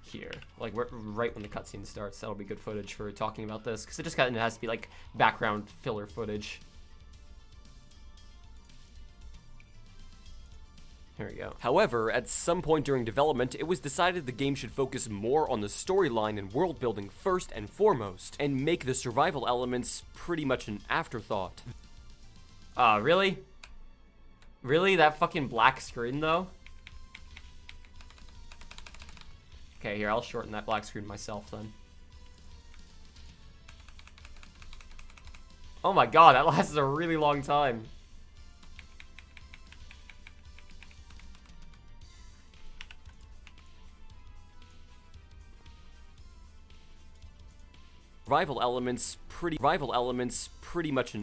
Here, like right when the cutscene starts. That'll be good footage for talking about this, because it just kind of has to be like background filler footage. Here we go. However, at some point during development, it was decided the game should focus more on the storyline and world building first and foremost, and make the survival elements pretty much an afterthought. Really? Really? That fucking black screen, though? Okay, here, I'll shorten that black screen myself, then. Oh my god, that lasted a really long time. Survival elements pretty much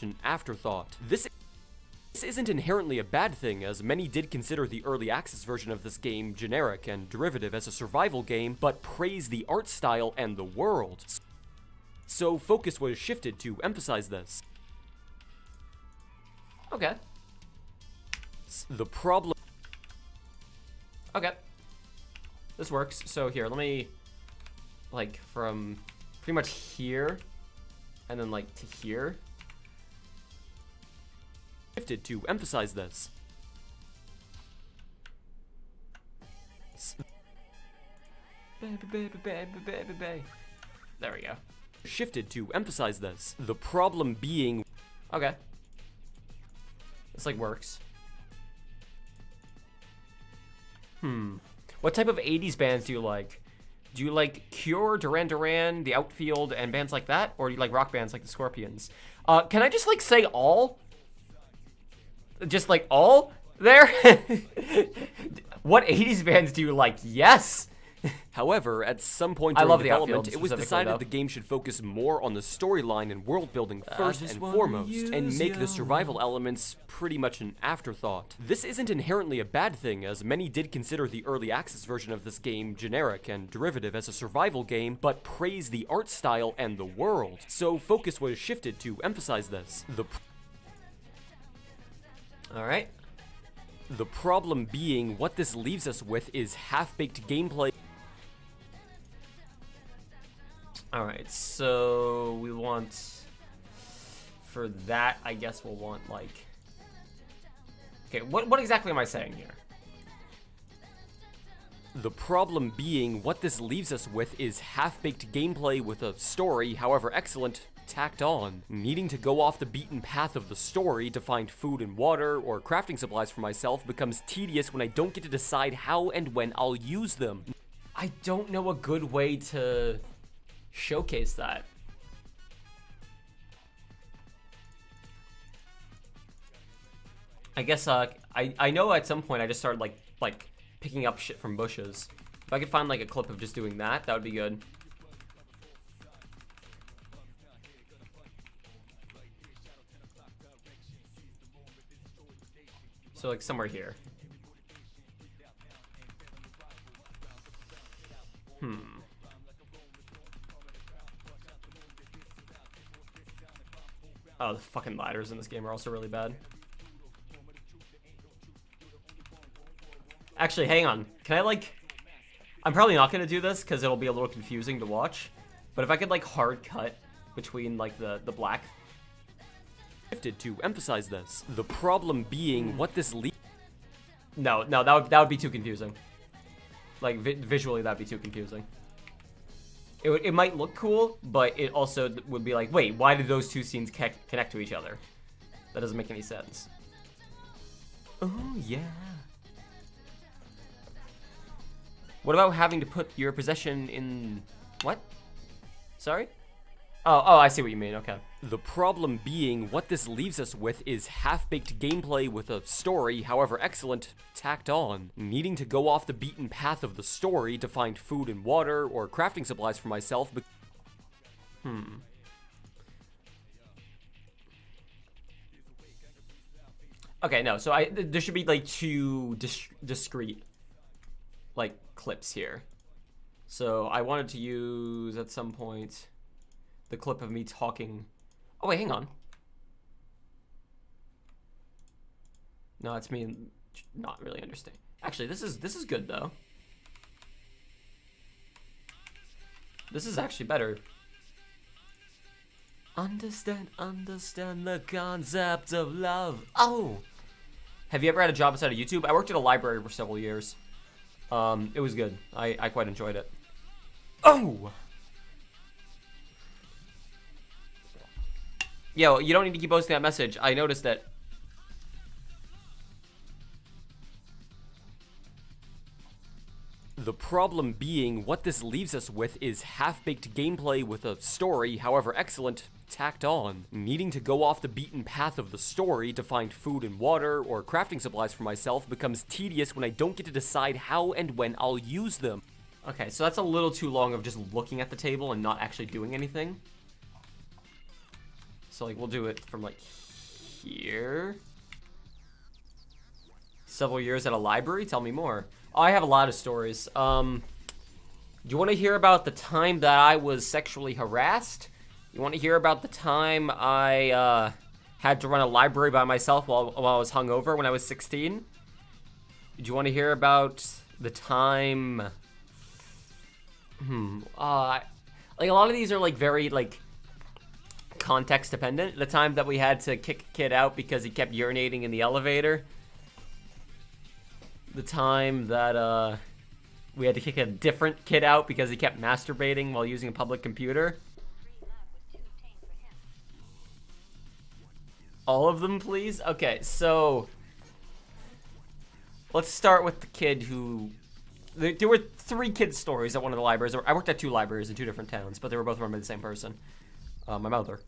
an afterthought. This isn't inherently a bad thing, as many did consider the early access version of this game generic and derivative as a survival game, but praise the art style and the world. So focus was shifted to emphasize this. Okay. The problem... Okay. This works. So here, let me, like, from pretty much here, and then, like, to here. Shifted to emphasize this. There we go. Shifted to emphasize this. The problem being... Okay. This, like, works. What type of 80s bands do you like? Do you like Cure, Duran Duran, The Outfield, and bands like that? Or do you like rock bands like the Scorpions? Can I just, like, say all? Just, like, all? There? What 80s bands do you like? Yes! However, at some point I during love The development, Outfield it was specifically, decided though. the game should focus more on the storyline and world building first and foremost, and make the survival elements pretty much an afterthought. This isn't inherently a bad thing, as many did consider the early access version of this game generic and derivative as a survival game, but praise the art style and the world. So focus was shifted to emphasize this. Alright. The problem being, what this leaves us with is half-baked gameplay. Alright, so we want... For that, I guess we'll want, like... Okay, what exactly am I saying here? The problem being, what this leaves us with is half-baked gameplay with a story, however excellent, tacked on. Needing to go off the beaten path of the story to find food and water or crafting supplies for myself becomes tedious when I don't get to decide how and when I'll use them. I don't know a good way to showcase that. I guess I know at some point I just started like picking up shit from bushes. If I could find like a clip of just doing that, that would be good. So like somewhere here. Oh, the fucking ladders in this game are also really bad. Actually, hang on. Can I like... I'm probably not gonna do this because it'll be a little confusing to watch. But if I could like hard cut between like the black. To emphasize this. The problem being, what this No, that would be too confusing. Like visually, that'd be too confusing. It might look cool, but it also would be like, wait, why did those two scenes connect to each other? That doesn't make any sense. Oh yeah. What about having to put your possession in... What? Sorry? Oh, I see what you mean, okay. The problem being, what this leaves us with is half-baked gameplay with a story, however excellent, tacked on. Needing to go off the beaten path of the story to find food and water or crafting supplies for myself. Okay, no, so there should be like two discrete like clips here. So I wanted to use at some point the clip of me talking. Oh wait, hang on. No, it's me not really understanding. Actually, this is good though. This is actually better. Understand the concept of love. Oh! Have you ever had a job outside of YouTube? I worked at a library for several years. It was good. I quite enjoyed it. Oh! Yo, you don't need to keep posting that message. I noticed that. The problem being, what this leaves us with is half-baked gameplay with a story, however excellent, tacked on. Needing to go off the beaten path of the story to find food and water or crafting supplies for myself becomes tedious when I don't get to decide how and when I'll use them. Okay, so that's a little too long of just looking at the table and not actually doing anything. So like we'll do it from like here. Several years at a library? Tell me more. Oh, I have a lot of stories. Do you want to hear about the time that I was sexually harassed? You want to hear about the time I had to run a library by myself while I was hungover when I was 16? Do you want to hear about the time... like a lot of these are like very like context dependent. The time that we had to kick a kid out because he kept urinating in the elevator. The time that we had to kick a different kid out because he kept masturbating while using a public computer. All of them, please? Okay, so let's start with the kid who... There were 3 kid stories at one of the libraries. I worked at 2 libraries in 2 different towns, but they were both run by the same person. My mother.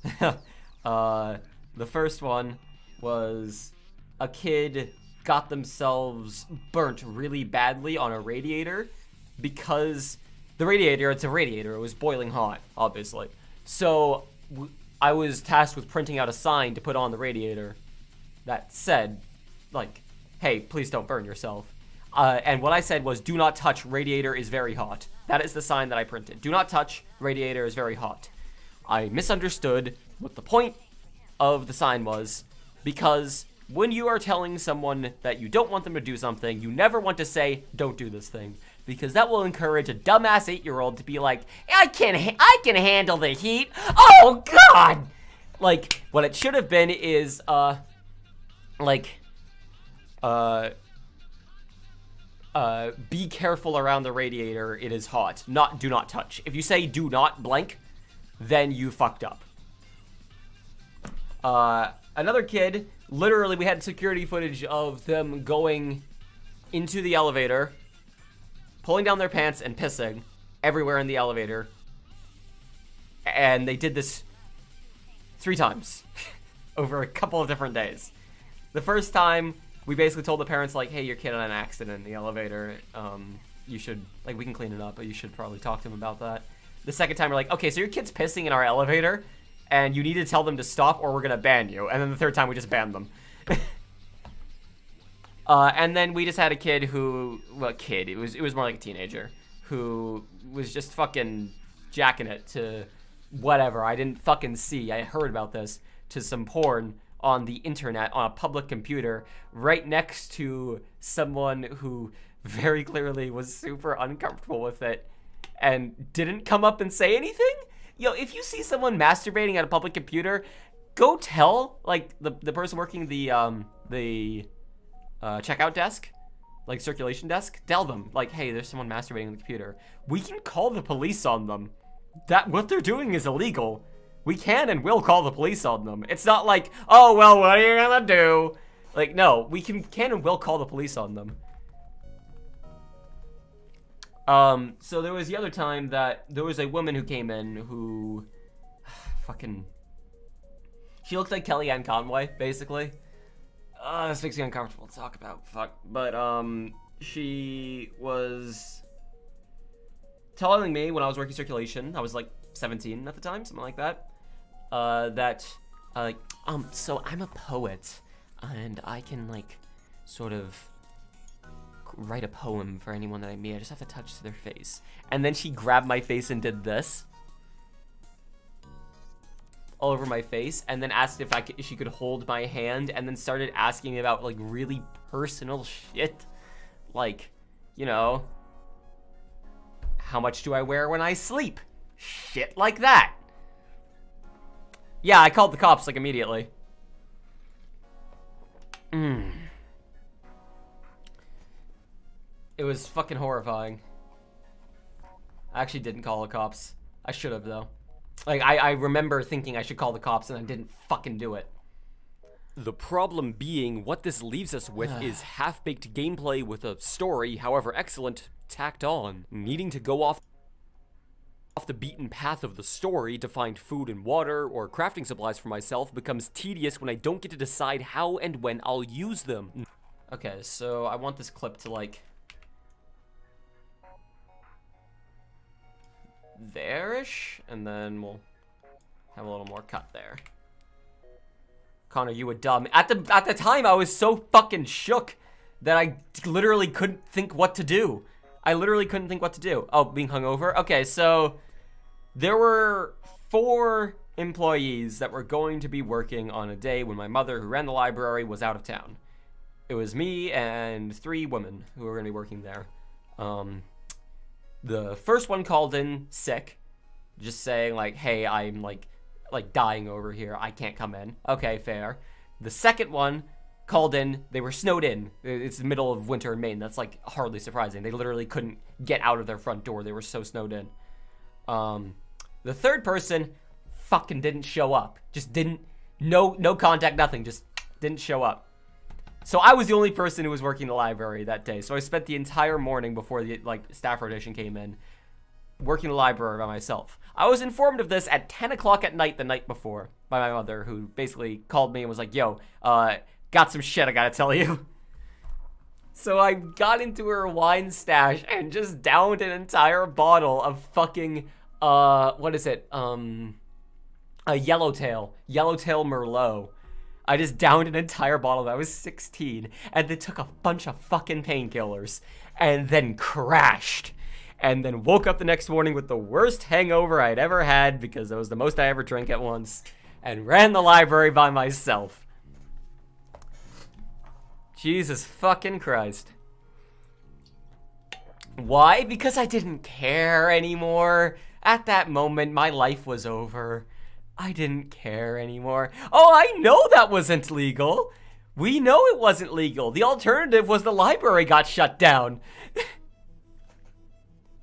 The first one was a kid got themselves burnt really badly on a radiator because the radiator, it's a radiator, it was boiling hot, obviously. So I was tasked with printing out a sign to put on the radiator that said, like, hey, please don't burn yourself. And what I said was, do not touch, radiator is very hot. That is the sign that I printed. Do not touch, radiator is very hot. I misunderstood what the point of the sign was, because when you are telling someone that you don't want them to do something, you never want to say, don't do this thing. Because that will encourage a dumbass 8-year-old to be like, I can handle the heat. Oh, God! Like, what it should have been is, be careful around the radiator, it is hot. Do not touch. If you say do not blank, then you fucked up. Another kid, literally we had security footage of them going into the elevator, pulling down their pants and pissing everywhere in the elevator. And they did this 3 times over a couple of different days. The first time, we basically told the parents, like, hey, your kid had an accident in the elevator. You should, like, we can clean it up, but you should probably talk to him about that. The second time, we're like, okay, so your kid's pissing in our elevator, and you need to tell them to stop or we're gonna ban you. And then the third time, we just banned them. And then we just had a kid who, well, it was more like a teenager, who was just fucking jacking it to whatever. I didn't fucking see. I heard about this, to some porn on the internet on a public computer right next to someone who very clearly was super uncomfortable with it and didn't come up and say anything. Yo, if you see someone masturbating at a public computer, go tell, like, the person working the checkout desk, like circulation desk, tell them, like, hey, there's someone masturbating on the computer. We can call the police on them. What they're doing is illegal. We can and will call the police on them. It's not like, oh, well, what are you gonna do? Like, no, we can and will call the police on them. So there was the other time that there was a woman who came in who, she looked like Kellyanne Conway, basically. This makes me uncomfortable to talk about, But, she was telling me when I was working circulation, I was like 17 at the time, something like that, so I'm a poet, and I can, like, sort of write a poem for anyone that I meet. I just have to touch their face. And then she grabbed my face and did this all over my face, and then asked if she could hold my hand, and then started asking me about, like, really personal shit, like, you know, how much do I wear when I sleep? Shit like that. Yeah, I called the cops, like, immediately. It was fucking horrifying. I actually didn't call the cops. I should have, though. Like, I remember thinking I should call the cops, and I didn't fucking do it. The problem being, what this leaves us with is half-baked gameplay with a story, however excellent, tacked on. Needing to go off the beaten path of the story to find food and water or crafting supplies for myself becomes tedious when I don't get to decide how and when I'll use them. Okay, so I want this clip to, like, there-ish, and then we'll have a little more cut there. Connor, you a dumb. At the time, I was so fucking shook that I literally couldn't think what to do. Oh, being hungover? Okay, so there were 4 employees that were going to be working on a day when my mother, who ran the library, was out of town. It was me and 3 women who were going to be working there. The first one called in sick, just saying, like, hey, I'm, like dying over here. I can't come in. Okay, fair. The second one called in. They were snowed in. It's the middle of winter in Maine. That's, like, hardly surprising. They literally couldn't get out of their front door. They were so snowed in. The third person fucking didn't show up. Just didn't, no contact, nothing. Just didn't show up. So I was the only person who was working the library that day. So I spent the entire morning before the, like, staff rotation came in working the library by myself. I was informed of this at 10 o'clock at night the night before by my mother, who basically called me and was like, yo, got some shit I gotta tell you. So I got into her wine stash and just downed an entire bottle of fucking, what is it? A Yellowtail Merlot. I just downed an entire bottle. I was 16, and then took a bunch of fucking painkillers, and then crashed, and then woke up the next morning with the worst hangover I'd ever had, because it was the most I ever drank at once, and ran the library by myself. Jesus fucking Christ. Why? Because I didn't care anymore. At that moment, my life was over. I didn't care anymore. Oh, I know that wasn't legal, We know it wasn't legal. The alternative was the library got shut down.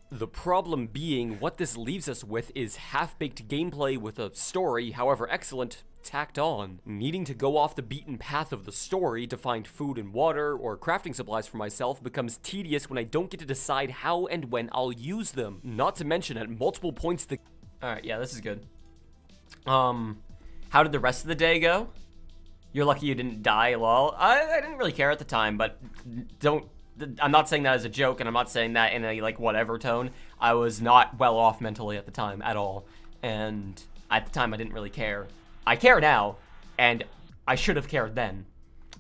The problem being, what this leaves us with is half-baked gameplay with a story, however excellent, tacked on. Needing to go off the beaten path of the story to find food and water or crafting supplies for myself becomes tedious when I don't get to decide how and when I'll use them. Not to mention, at multiple points the— Alright, yeah, this is good. How did the rest of the day go? You're lucky you didn't die, lol. I didn't really care at the time, but I'm not saying that as a joke, and I'm not saying that in a, like, whatever tone. I was not well off mentally at the time at all, and at the time I didn't really care. I care now, and I should have cared then,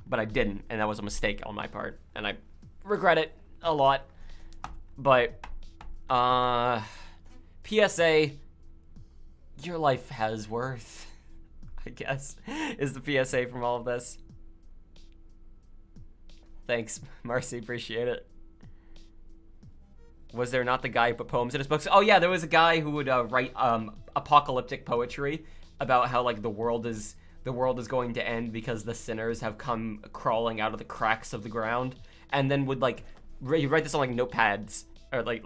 but I didn't, and that was a mistake on my part, and I regret it a lot. But, PSA, your life has worth, I guess, is the PSA from all of this. Thanks, Marcy, appreciate it. Was there not the guy who put poems in his books? Oh yeah, there was a guy who would write apocalyptic poetry about how, like, the world is going to end because the sinners have come crawling out of the cracks of the ground, and then would, like, write this on, like, notepads or like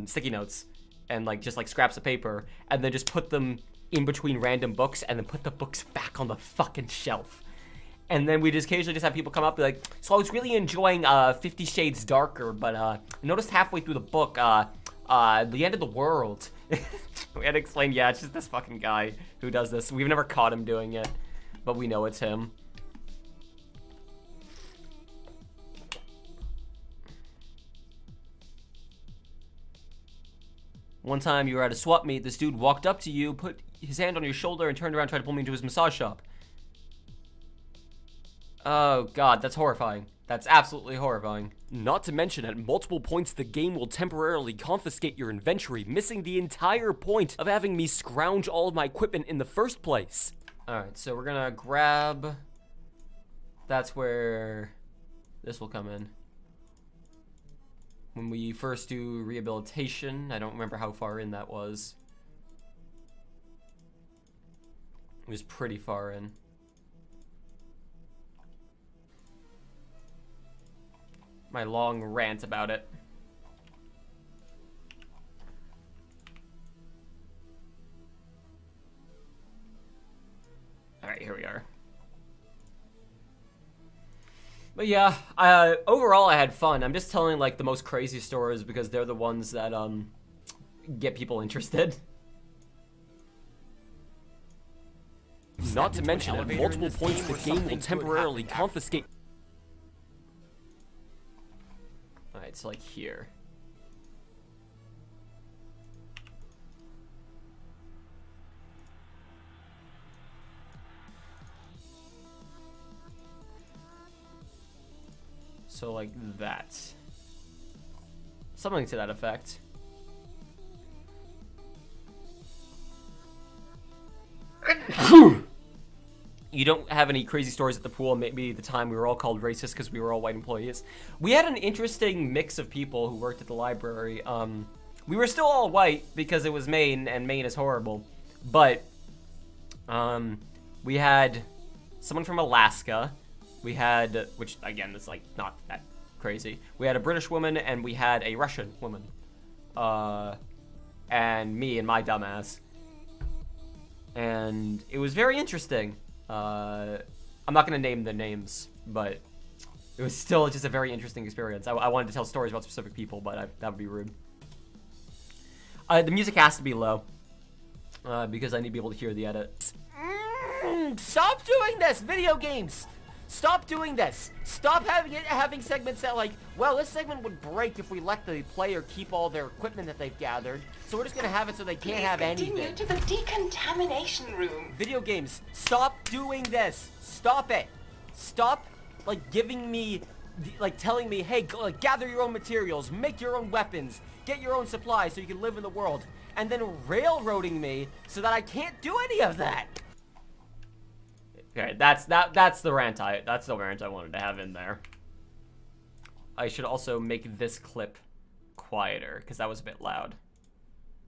sticky notes and, like, just, like, scraps of paper, and then just put them in between random books and then put the books back on the fucking shelf. And then we just occasionally just have people come up and be like, so I was really enjoying 50 Shades Darker, but I noticed halfway through the book, the end of the world. We had to explain, yeah, it's just this fucking guy who does this. We've never caught him doing it, but we know it's him. One time you were at a swap meet, this dude walked up to you, put his hand on your shoulder, and turned around and tried to pull me into his massage shop. Oh god, that's horrifying. That's absolutely horrifying. Not to mention, at multiple points the game will temporarily confiscate your inventory, missing the entire point of having me scrounge all of my equipment in the first place. Alright, so we're gonna grab... That's where this will come in. When we first do rehabilitation, I don't remember how far in that was. It was pretty far in. My long rant about it. Alright, here we are. But yeah, overall I had fun. I'm just telling, like, the most crazy stories because they're the ones that get people interested. Not to mention, at multiple points the game will temporarily confiscate. Alright, so like here. So like that. Something to that effect. You don't have any crazy stories at the pool. Maybe the time we were all called racist because we were all white employees. We had an interesting mix of people who worked at the library. We were still all white because it was Maine, and Maine is horrible. But we had someone from Alaska. We had, which again is like not that crazy. We had a British woman and we had a Russian woman. And me and my dumbass. And it was very interesting. I'm not gonna name the names, but it was still just a very interesting experience. I wanted to tell stories about specific people, but that would be rude. The music has to be low, because I need to be able to hear the edit. Stop doing this, video games! Stop doing this! Stop having segments that, like, well, this segment would break if we let the player keep all their equipment that they've gathered, so we're just gonna have it so they can't have anything. Continue to the decontamination room. Video games, stop doing this! Stop it! Stop, like, giving me, like, telling me, hey, go, like, gather your own materials, make your own weapons, get your own supplies so you can live in the world, and then railroading me so that I can't do any of that! Okay, that's the rant that's the rant I wanted to have in there. I should also make this clip quieter because that was a bit loud.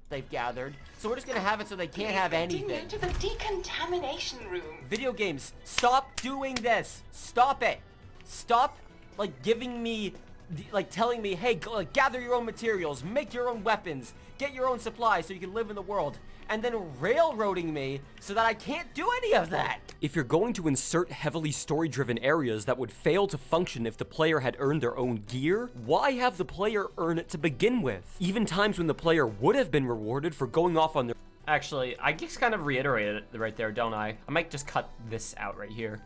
They've gathered, so we're just gonna have it so they can't have anything. Continue to the decontamination room. Video games, stop doing this! Stop it! Stop, like, giving me, like, telling me, hey, go, like, gather your own materials, make your own weapons, get your own supplies so you can live in the world, and then railroading me so that I can't do any of that. If you're going to insert heavily story-driven areas that would fail to function if the player had earned their own gear, why have the player earn it to begin with? Even times when the player would have been rewarded for going off on their... Actually, I just kind of reiterated it right there, don't I? I might just cut this out right here.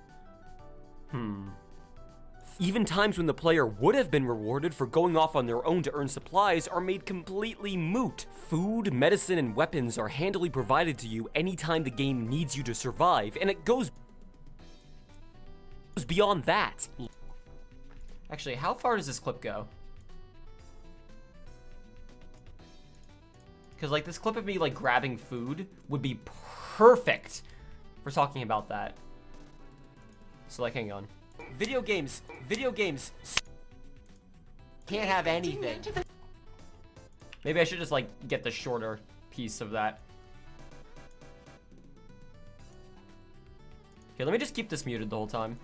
Even times when the player would have been rewarded for going off on their own to earn supplies are made completely moot. Food, medicine, and weapons are handily provided to you anytime the game needs you to survive, and it goes beyond that. Actually, how far does this clip go? Because, like, this clip of me, like, grabbing food would be perfect for talking about that. So, like, hang on. Video games can't have anything. Maybe I should just, like, get the shorter piece of that. Okay, let me just keep this muted the whole time.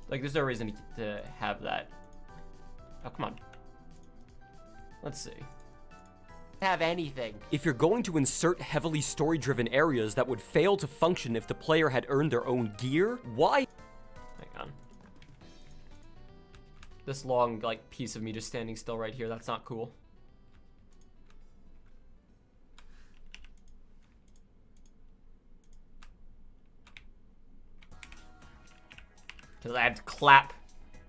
Like, there's no reason to have that. Oh, come on. Let's see. Have anything. If you're going to insert heavily story-driven areas that would fail to function if the player had earned their own gear, why? Hang on. This long, like, piece of me just standing still right here, that's not cool. Because I had to clap.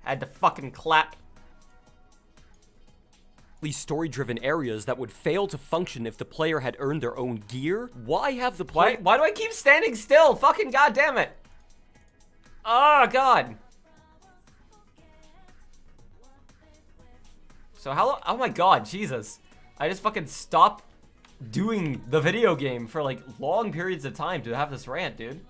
I had to fucking clap. These story-driven areas that would fail to function if the player had earned their own gear? Why have the player... Why do I keep standing still? Fucking goddamn it. Oh, God. So how long... Oh, my God. Jesus. I just fucking stopped doing the video game for, like, long periods of time to have this rant, dude.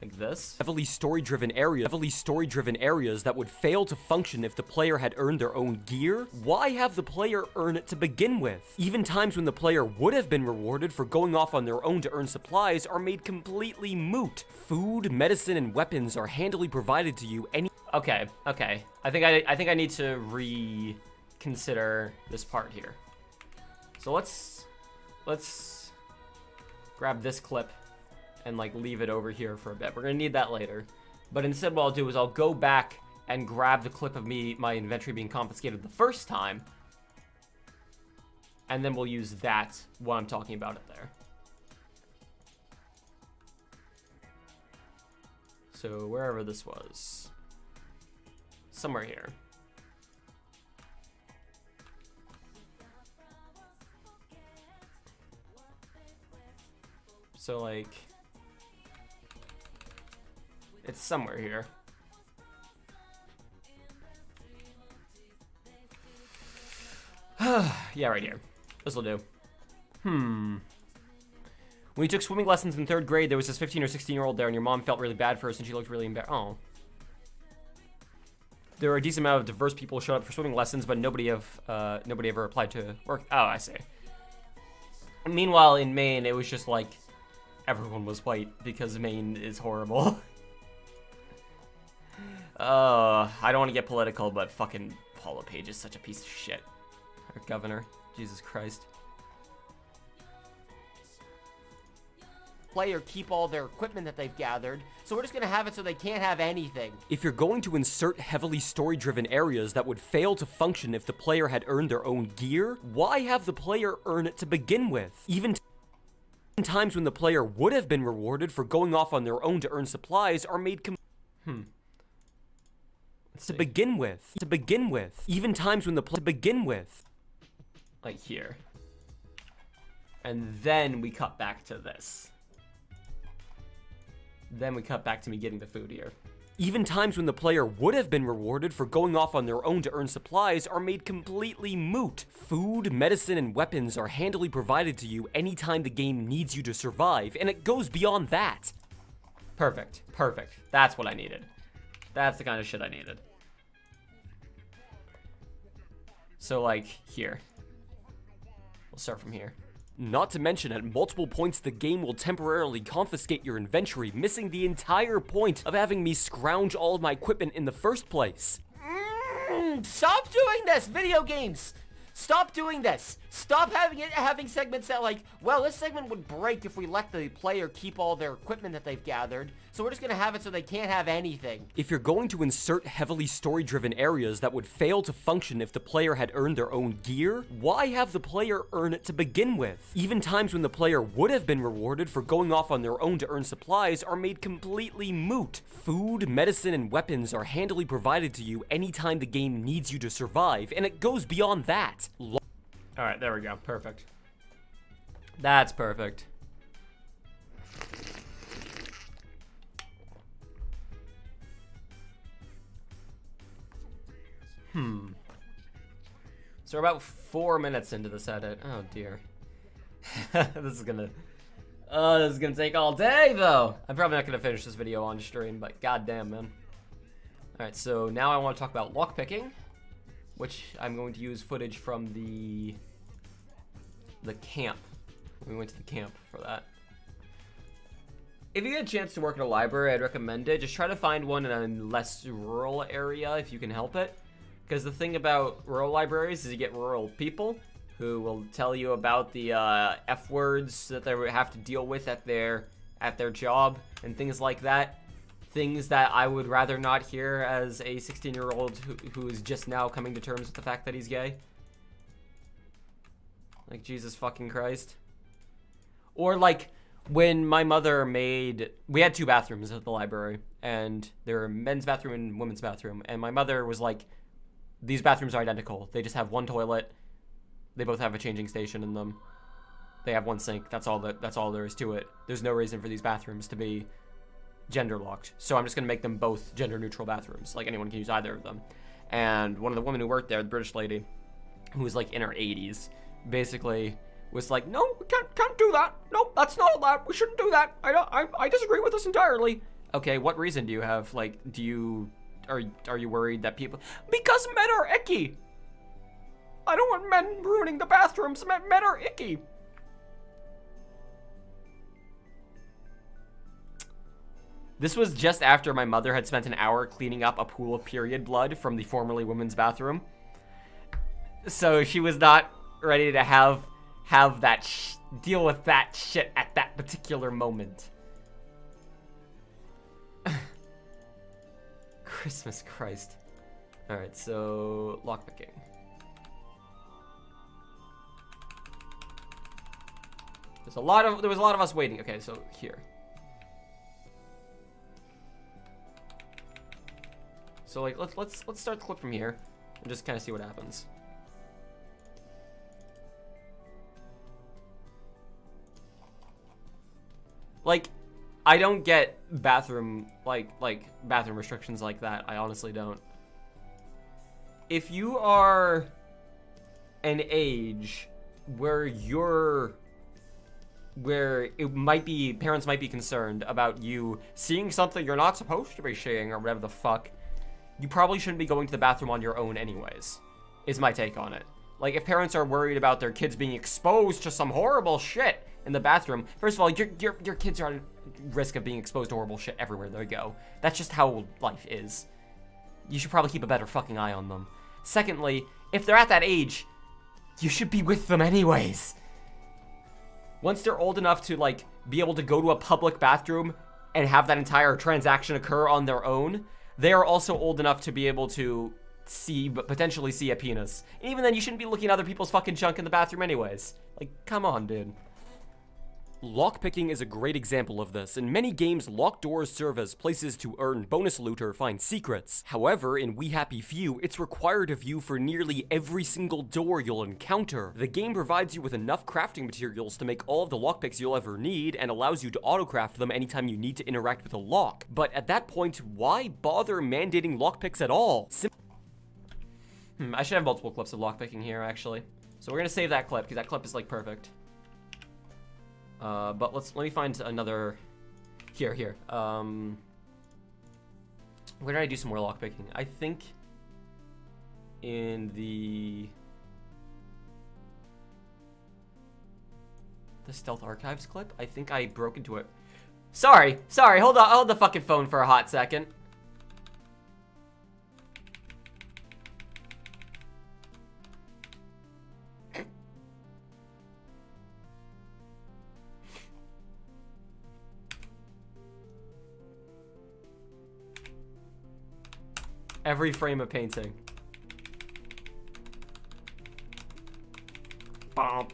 Like this? Heavily story-driven areas that would fail to function if the player had earned their own gear? Why have the player earn it to begin with? Even times when the player would have been rewarded for going off on their own to earn supplies are made completely moot. Food, medicine, and weapons are handily provided to you any... Okay. I think I need to reconsider this part here. So let's grab this clip and, like, leave it over here for a bit. We're gonna need that later. But instead what I'll do is I'll go back and grab the clip of my inventory being confiscated the first time. And then we'll use that while I'm talking about it there. So wherever this was. Somewhere here. So, like, it's somewhere here. Yeah, right here. This'll do. When you took swimming lessons in 3rd grade, there was this 15 or 16-year-old there, and your mom felt really bad for us, and she looked really embarrassed. Oh. There were a decent amount of diverse people who showed up for swimming lessons, but nobody ever applied to work. Oh, I see. Meanwhile, in Maine, it was just like everyone was white because Maine is horrible. I don't want to get political, but fucking Paula Page is such a piece of shit. Our governor. Jesus Christ. Player keep all their equipment that they've gathered, so we're just gonna have it so they can't have anything. If you're going to insert heavily story-driven areas that would fail to function if the player had earned their own gear, why have the player earn it to begin with? Even times when the player would have been rewarded for going off on their own to earn supplies are made to begin with. Even times when like here. And then we cut back to this. Then we cut back to me getting the food here. Even times when the player would have been rewarded for going off on their own to earn supplies are made completely moot. Food, medicine, and weapons are handily provided to you anytime the game needs you to survive, and it goes beyond that. Perfect. That's what I needed. That's the kind of shit I needed. So, like, here. We'll start from here. Not to mention, at multiple points, the game will temporarily confiscate your inventory, missing the entire point of having me scrounge all of my equipment in the first place. Stop doing this, video games! Stop doing this! Stop having segments that like, well, this segment would break if we let the player keep all their equipment that they've gathered, so we're just gonna have it so they can't have anything. If you're going to insert heavily story-driven areas that would fail to function if the player had earned their own gear, why have the player earn it to begin with? Even times when the player would have been rewarded for going off on their own to earn supplies are made completely moot. Food, medicine, and weapons are handily provided to you anytime the game needs you to survive, and it goes beyond that. Alright, there we go. Perfect. That's perfect. So we're about 4 minutes into this edit. Oh dear. This is gonna take all day though. I'm probably not gonna finish this video on stream, but goddamn, man. Alright, so now I want to talk about lockpicking, which I'm going to use footage from the camp. We went to the camp for that. If you get a chance to work in a library, I'd recommend it. Just try to find one in a less rural area if you can help it. Because the thing about rural libraries is you get rural people who will tell you about the F words that they have to deal with at their job and things like that. Things that I would rather not hear as a 16-year-old who is just now coming to terms with the fact that he's gay. Like, Jesus fucking Christ. Or like when my mother we had 2 bathrooms at the library, and there were men's bathroom and women's bathroom, and my mother was like, these bathrooms are identical. They just have one toilet. They both have a changing station in them. They have one sink. That's all there is to it. There's no reason for these bathrooms to be gender locked. So I'm just gonna make them both gender neutral bathrooms. Like, anyone can use either of them. And one of the women who worked there, the British lady, who was like in her 80s, basically was like, no, we can't do that. Nope, that's not allowed. We shouldn't do that. I disagree with this entirely. Okay, what reason do you have? Like, are you worried that people? Because men are icky. I don't want men ruining the bathrooms. Men are icky. This was just after my mother had spent an hour cleaning up a pool of period blood from the formerly women's bathroom. So she was not ready to have that deal with that shit at that particular moment. Christmas Christ. Alright, so lockpicking. There was a lot of us waiting. Okay, so here. So like let's start the clip from here and just kind of see what happens. Like, I don't get bathroom bathroom restrictions like that. I honestly don't. If you are an age where parents might be concerned about you seeing something you're not supposed to be seeing or whatever the fuck, you probably shouldn't be going to the bathroom on your own anyways, is my take on it. Like, if parents are worried about their kids being exposed to some horrible shit in the bathroom, first of all, your kids are at risk of being exposed to horrible shit everywhere they go. That's just how life is. You should probably keep a better fucking eye on them. Secondly, if they're at that age, you should be with them anyways. Once they're old enough to, like, be able to go to a public bathroom and have that entire transaction occur on their own, they are also old enough to be able to potentially see a penis. And even then, you shouldn't be looking at other people's fucking junk in the bathroom anyways. Like, come on, dude. Lockpicking is a great example of this. In many games, locked doors serve as places to earn bonus loot or find secrets. However, in We Happy Few, it's required of you for nearly every single door you'll encounter. The game provides you with enough crafting materials to make all of the lockpicks you'll ever need and allows you to autocraft them anytime you need to interact with a lock. But at that point, why bother mandating lockpicks at all? I should have multiple clips of lockpicking here, actually. So we're gonna save that clip, because that clip is, like, perfect. But let me find another. Here. Where did I do some more lockpicking? I think in the Stealth Archives clip. I think I broke into it. Sorry, hold on, hold the fucking phone for a hot second. Every frame of painting. I've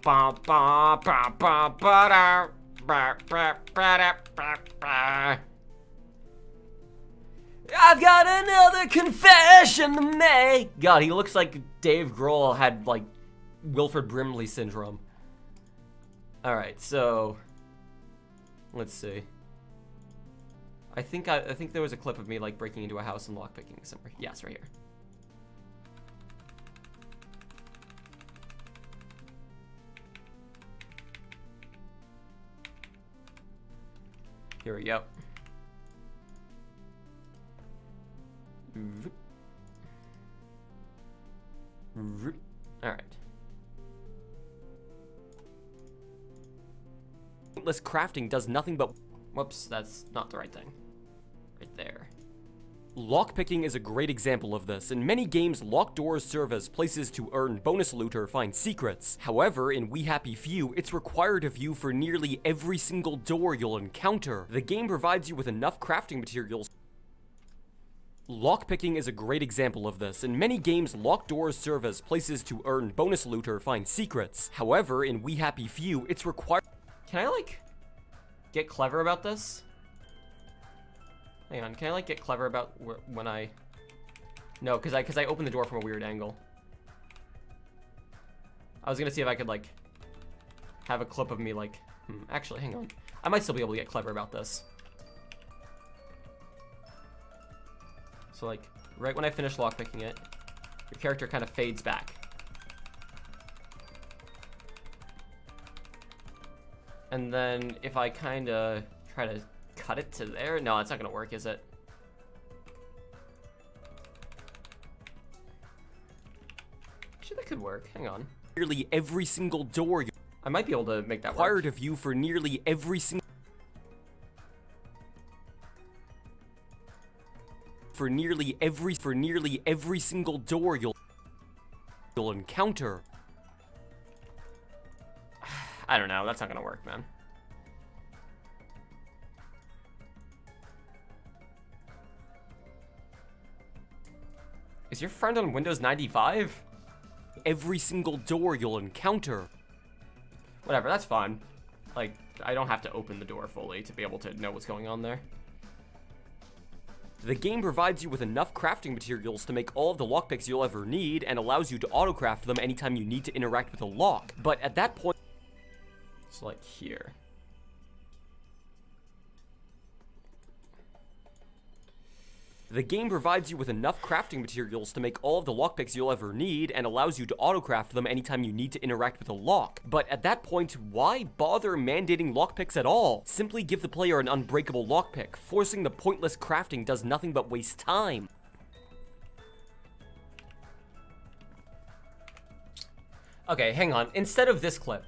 got another confession to make. God, he looks like Dave Grohl had like Wilford Brimley syndrome. All right, so let's see. I think there was a clip of me like breaking into a house and lockpicking somewhere. Yeah, it's right here. Here we go. All right. Pointless crafting does nothing but... Whoops, that's not the right thing. Right there. Lockpicking is a great example of this. In many games, locked doors serve as places to earn bonus loot or find secrets. However, in We Happy Few, it's required of you for nearly every single door you'll encounter. The game provides you with enough crafting materials. Lockpicking is a great example of this. In many games, locked doors serve as places to earn bonus loot or find secrets. However, in We Happy Few, it's required... Can I, like, get clever about this? Hang on, can I, like, get clever about when I... No, because I opened the door from a weird angle. I was gonna see if I could, like, have a clip of me, like... actually, hang on. I might still be able to get clever about this. So, like, right when I finish lockpicking it, your character kind of fades back. And then if I kind of try to cut it to there, no, it's not gonna work, is it? Actually, that could work. Hang on. Nearly every single door. I might be able to make that work. Required of you for nearly every single. For nearly every single door you'll encounter. I don't know. That's not gonna work, man. Is your friend on Windows 95? Every single door you'll encounter. Whatever, that's fine. Like, I don't have to open the door fully to be able to know what's going on there. The game provides you with enough crafting materials to make all of the lockpicks you'll ever need and allows you to autocraft them anytime you need to interact with a lock. But at that point, it's like here. The game provides you with enough crafting materials to make all of the lockpicks you'll ever need and allows you to autocraft them anytime you need to interact with a lock. But at that point, why bother mandating lockpicks at all? Simply give the player an unbreakable lockpick. Forcing the pointless crafting does nothing but waste time. Okay, hang on. Instead of this clip,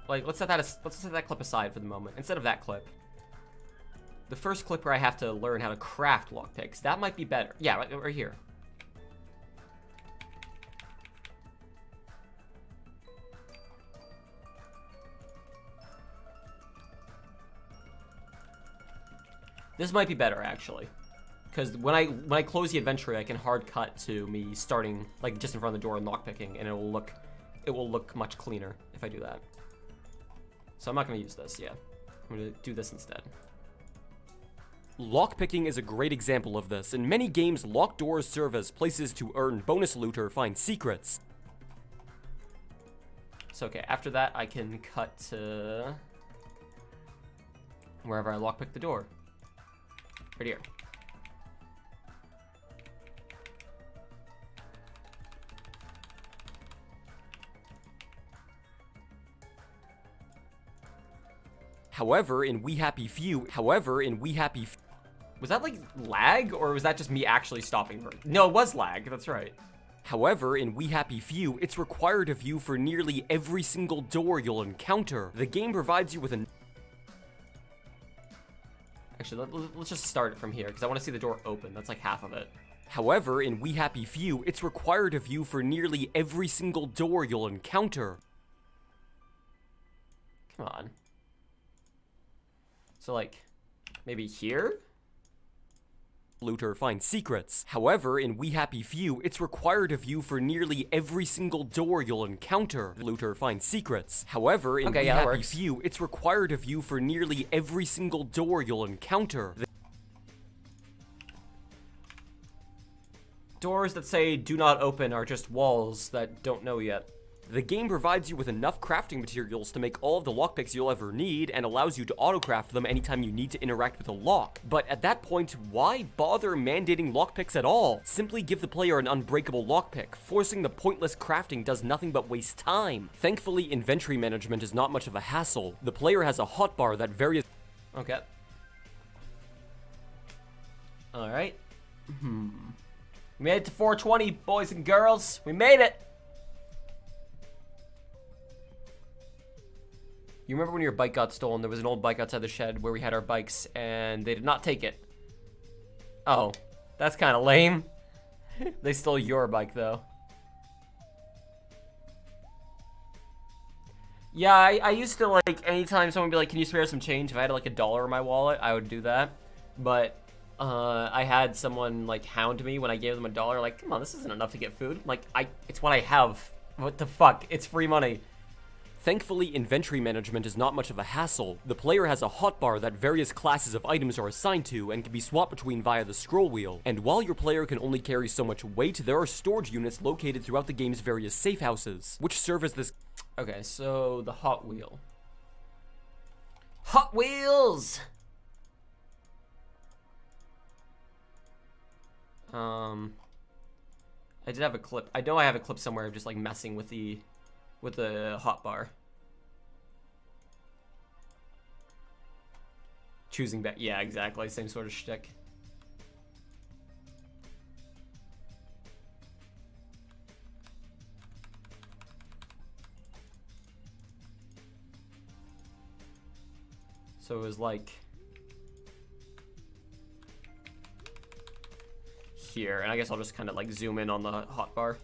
like, let's set that clip aside for the moment. Instead of that clip, the first clip where I have to learn how to craft lockpicks, that might be better. Yeah, right here. This might be better, actually. Because when I close the inventory, I can hard cut to me starting, like, just in front of the door and lockpicking, and it will look much cleaner if I do that. So I'm not going to use this, yeah. I'm going to do this instead. Lockpicking is a great example of this. In many games, locked doors serve as places to earn bonus loot or find secrets. So, okay, after that, I can cut to wherever I lockpick the door. Right here. However, in We Happy Few, Was that like lag, or was that just me actually stopping? No, it was lag, that's right. However, in We Happy Few, it's required of you for nearly every single door you'll encounter. The game provides you with a... Actually, let's just start it from here, because I want to see the door open. That's like half of it. However, in We Happy Few, it's required of you for nearly every single door you'll encounter. Come on. So like, maybe here? Loot or find secrets. However, in We Happy Few, it's required of you for nearly every single door you'll encounter. Loot or find secrets. However, in We Happy Few, it's required of you for nearly every single door you'll encounter. Doors that say do not open are just walls that don't know yet. The game provides you with enough crafting materials to make all of the lockpicks you'll ever need and allows you to autocraft them anytime you need to interact with a lock. But at that point, why bother mandating lockpicks at all? Simply give the player an unbreakable lockpick. Forcing the pointless crafting does nothing but waste time. Thankfully, inventory management is not much of a hassle. The player has a hotbar that various... Okay. Alright. We made it to 420, boys and girls. We made it! You remember when your bike got stolen? There was an old bike outside the shed where we had our bikes, and they did not take it. Oh, that's kind of lame. They stole your bike, though. Yeah, I used to, like, anytime someone would be like, can you spare some change? If I had, like, $1 in my wallet, I would do that. But, I had someone, like, hound me when I gave them $1. Like, come on, this isn't enough to get food. Like, it's what I have. What the fuck? It's free money. Thankfully, inventory management is not much of a hassle. The player has a hotbar that various classes of items are assigned to and can be swapped between via the scroll wheel. And while your player can only carry so much weight, there are storage units located throughout the game's various safe houses, which serve as this... Okay, so the Hot Wheel. Hot Wheels! I did have a clip. I know I have a clip somewhere of just like messing with the hotbar. Choosing back. Yeah, exactly. Same sort of shtick. So it was like here, and I guess I'll just kind of like zoom in on the hotbar.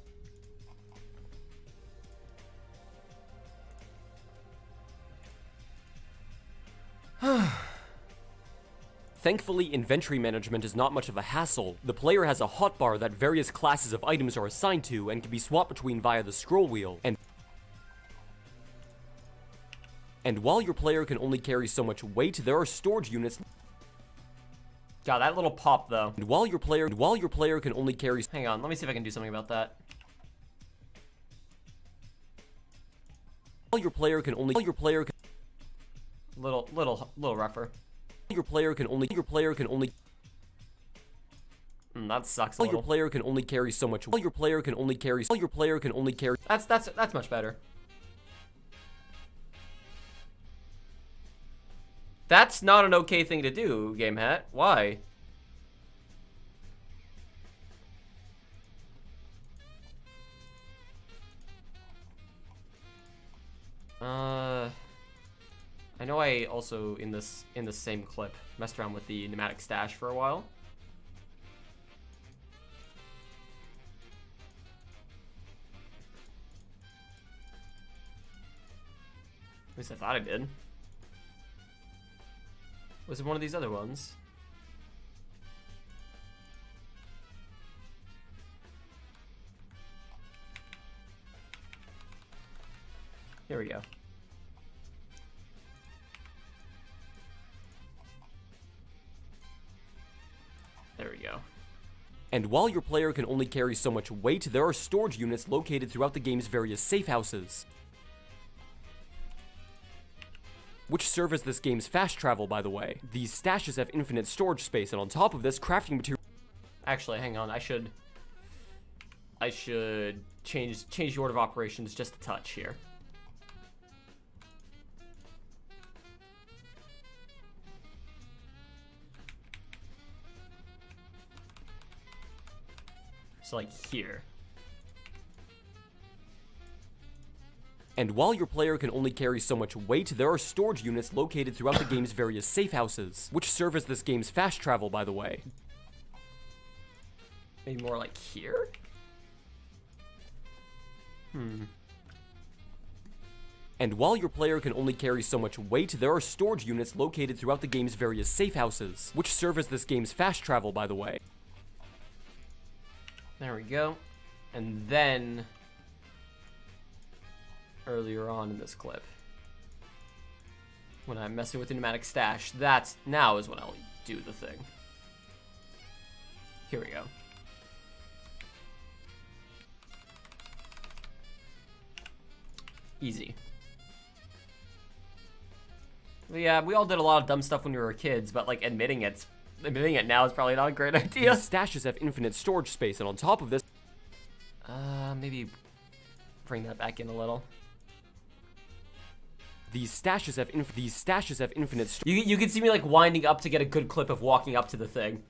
Thankfully, inventory management is not much of a hassle. The player has a hotbar that various classes of items are assigned to and can be swapped between via the scroll wheel. And while your player can only carry so much weight, there are storage units... God, that little pop though. And while your player can only carry... Hang on, let me see if I can do something about that. While your player can only... Little rougher. Your player can only... That sucks a While little. your player can only carry so much... That's much better. That's not an okay thing to do, Game Hat. Why? I know I also in this same clip messed around with the pneumatic stash for a while. At least I thought I did. Was it one of these other ones? Here we go. There we go. And while your player can only carry so much weight, there are storage units located throughout the game's various safe houses, which serve as this game's fast travel, by the way. These stashes have infinite storage space, and on top of this, crafting material... Actually, hang on, I should change the order of operations just a touch here. So like here. And while your player can only carry so much weight, there are storage units located throughout the game's various safe houses, which serve as this game's fast travel, by the way. Maybe more like here? And while your player can only carry so much weight, there are storage units located throughout the game's various safe houses, which serve as this game's fast travel, by the way. There we go. And then, earlier on in this clip, when I'm messing with the pneumatic stash, now is when I'll do the thing. Here we go. Easy. But yeah, we all did a lot of dumb stuff when we were kids, but like admitting it now is probably not a great idea. These stashes have infinite storage space, and on top of this, Maybe bring that back in a little. these stashes have infinite storage. You can see me like winding up to get a good clip of walking up to the thing.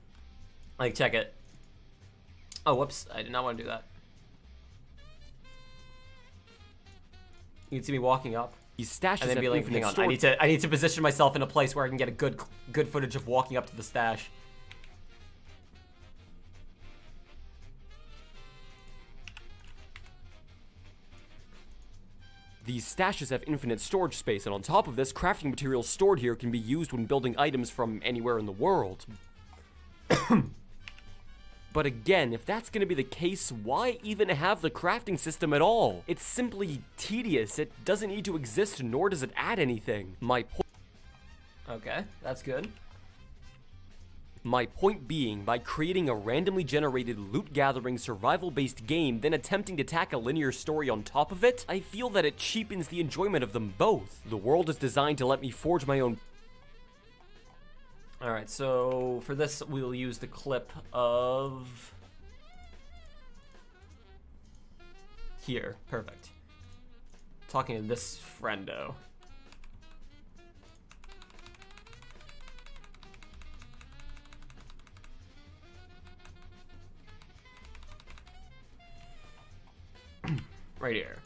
Like, check it. Oh, whoops! I did not want to do that. You can see me walking up, These stashes and then have be like, infinite "Hang on, storage. I need to position myself in a place where I can get a good footage of walking up to the stash." These stashes have infinite storage space, and on top of this, crafting materials stored here can be used when building items from anywhere in the world. But again, if that's going to be the case, why even have the crafting system at all? It's simply tedious. It doesn't need to exist, nor does it add anything. Okay, that's good. My point being, by creating a randomly generated loot-gathering survival-based game, then attempting to tack a linear story on top of it, I feel that it cheapens the enjoyment of them both. The world is designed to let me forge my own. Alright, so for this, we'll use the clip of... here. Perfect. Talking to this friendo. Right here.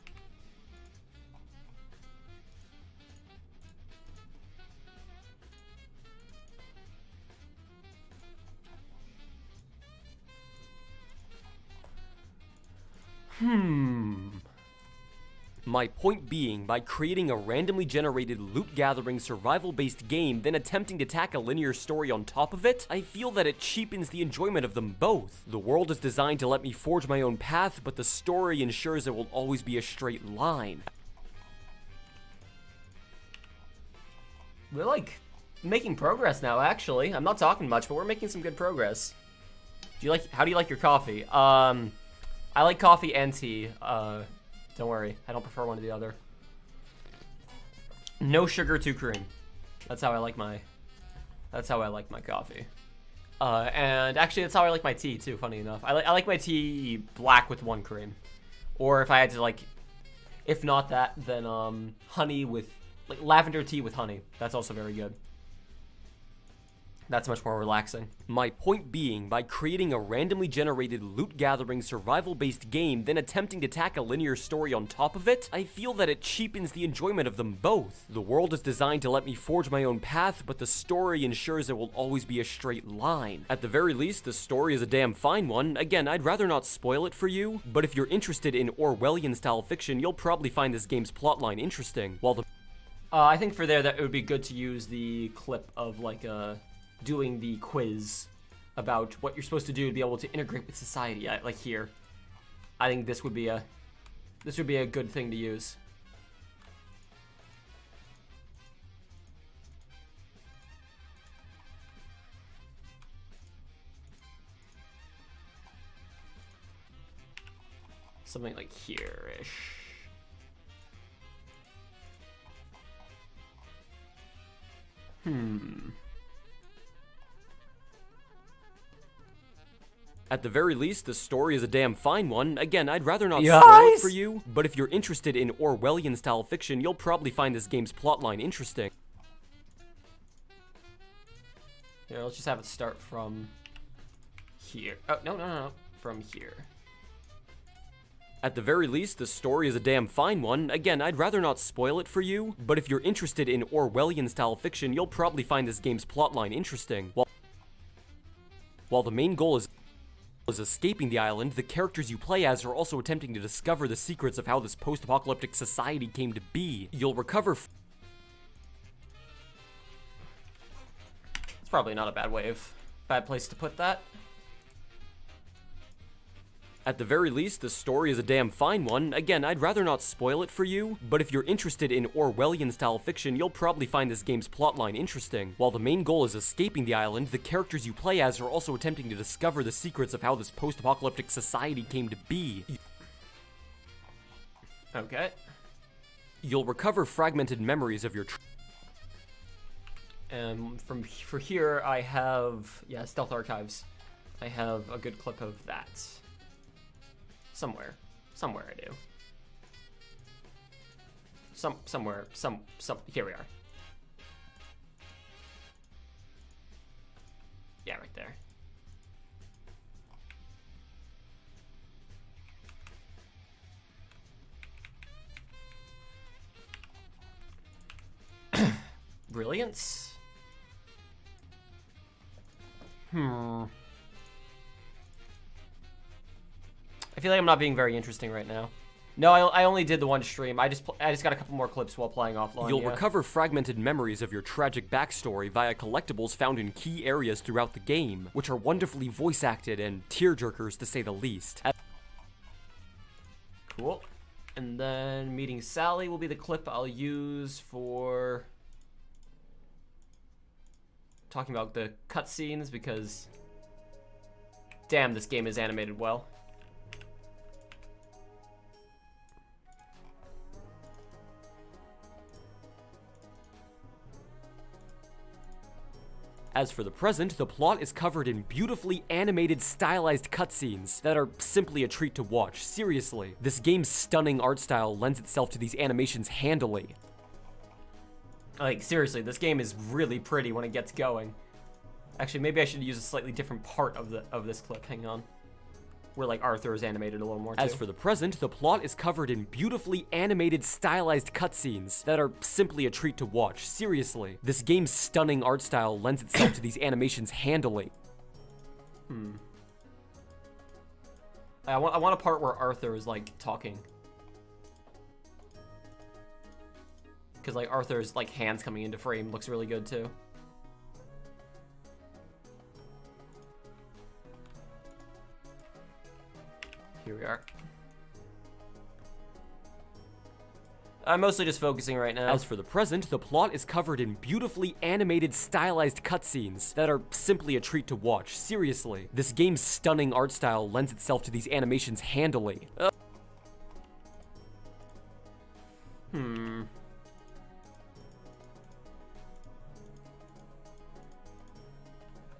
My point being, by creating a randomly generated loot-gathering survival-based game, then attempting to tack a linear story on top of it, I feel that it cheapens the enjoyment of them both. The world is designed to let me forge my own path, but the story ensures it will always be a straight line. We're like making progress now, actually. I'm not talking much, but we're making some good progress. How do you like your coffee? I like coffee and tea. Don't worry, I don't prefer one or the other. No sugar to cream. That's how I like my coffee. And actually, that's how I like my tea too. Funny enough, I like my tea black with 1 cream, or if I had to like, if not that, then honey with like lavender tea with honey. That's also very good. That's much more relaxing. My point being, by creating a randomly generated loot-gathering survival-based game, then attempting to tack a linear story on top of it, I feel that it cheapens the enjoyment of them both. The world is designed to let me forge my own path, but the story ensures it will always be a straight line. At the very least, the story is a damn fine one. Again, I'd rather not spoil it for you, but if you're interested in Orwellian-style fiction, you'll probably find this game's plotline interesting. While the I think for there that it would be good to use the clip of like doing the quiz about what you're supposed to do to be able to integrate with society, like here. I think this would be a good thing to use. Something like here-ish. At the very least, the story is a damn fine one. Again, I'd rather not Yes! spoil it for you, but if you're interested in Orwellian-style fiction, you'll probably find this game's plotline interesting. Here, let's just have it start from here. Oh, no. From here. At the very least, the story is a damn fine one. Again, I'd rather not spoil it for you, but if you're interested in Orwellian-style fiction, you'll probably find this game's plotline interesting. While the main goal is escaping the island, the characters you play as are also attempting to discover the secrets of how this post-apocalyptic society came to be. You'll recover It's probably not a bad place to put that. At the very least, the story is a damn fine one. Again, I'd rather not spoil it for you, but if you're interested in Orwellian-style fiction, you'll probably find this game's plotline interesting. While the main goal is escaping the island, the characters you play as are also attempting to discover the secrets of how this post-apocalyptic society came to be. Okay. You'll recover fragmented memories of your for here, I have, yeah, Stealth Archives. I have a good clip of that. Somewhere I do. Somewhere, here we are. Yeah, right there. Brilliance? I feel like I'm not being very interesting right now. No, I only did the one stream. I just got a couple more clips while playing offline. You'll recover fragmented memories of your tragic backstory via collectibles found in key areas throughout the game, which are wonderfully voice acted and tearjerkers to say the least. Cool. And then meeting Sally will be the clip I'll use for talking about the cutscenes, because damn, this game is animated well. As for the present, the plot is covered in beautifully animated, stylized cutscenes that are simply a treat to watch. Seriously, this game's stunning art style lends itself to these animations handily. Like, seriously, this game is really pretty when it gets going. Actually, maybe I should use a slightly different part of this clip. Hang on. Where, like, Arthur is animated a little more, too. As for the present, the plot is covered in beautifully animated, stylized cutscenes that are simply a treat to watch. Seriously, this game's stunning art style lends itself to these animations handily. I want a part where Arthur is, like, talking. Because, like, Arthur's, like, hands coming into frame looks really good, too. Here we are. I'm mostly just focusing right now. As for the present, the plot is covered in beautifully animated, stylized cutscenes that are simply a treat to watch. Seriously, this game's stunning art style lends itself to these animations handily.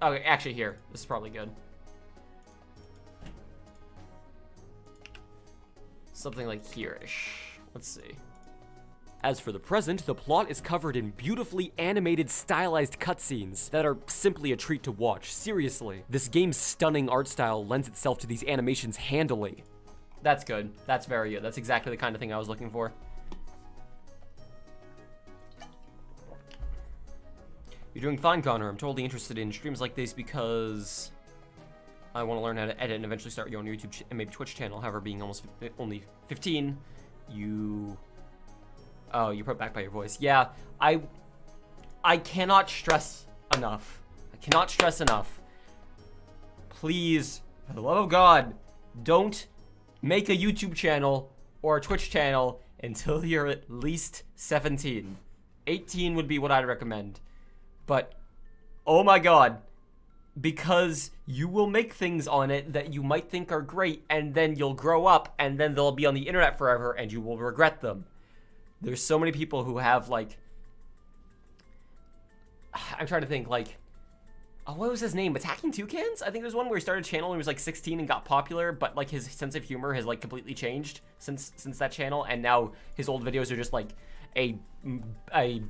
Okay, actually here. This is probably good. Something like here-ish. Let's see. As for the present, the plot is covered in beautifully animated, stylized cutscenes that are simply a treat to watch. Seriously, this game's stunning art style lends itself to these animations handily. That's good. That's very good. That's exactly the kind of thing I was looking for. You're doing fine, Connor. I'm totally interested in streams like this because I want to learn how to edit and eventually start your own YouTube and maybe Twitch channel. However, being only 15, oh, you put back by your voice. Yeah, I cannot stress enough. I cannot stress enough. Please, for the love of God, don't make a YouTube channel or a Twitch channel until you're at least 17. 18 would be what I'd recommend. But, oh my God, because you will make things on it that you might think are great, and then you'll grow up, and then they'll be on the internet forever, and you will regret them. There's so many people who have, like, I'm trying to think, like, oh, what was his name? Attacking Toucans? I think there's one where he started a channel when he was, like, 16 and got popular, but, like, his sense of humor has, like, completely changed since that channel, and now his old videos are just, like, a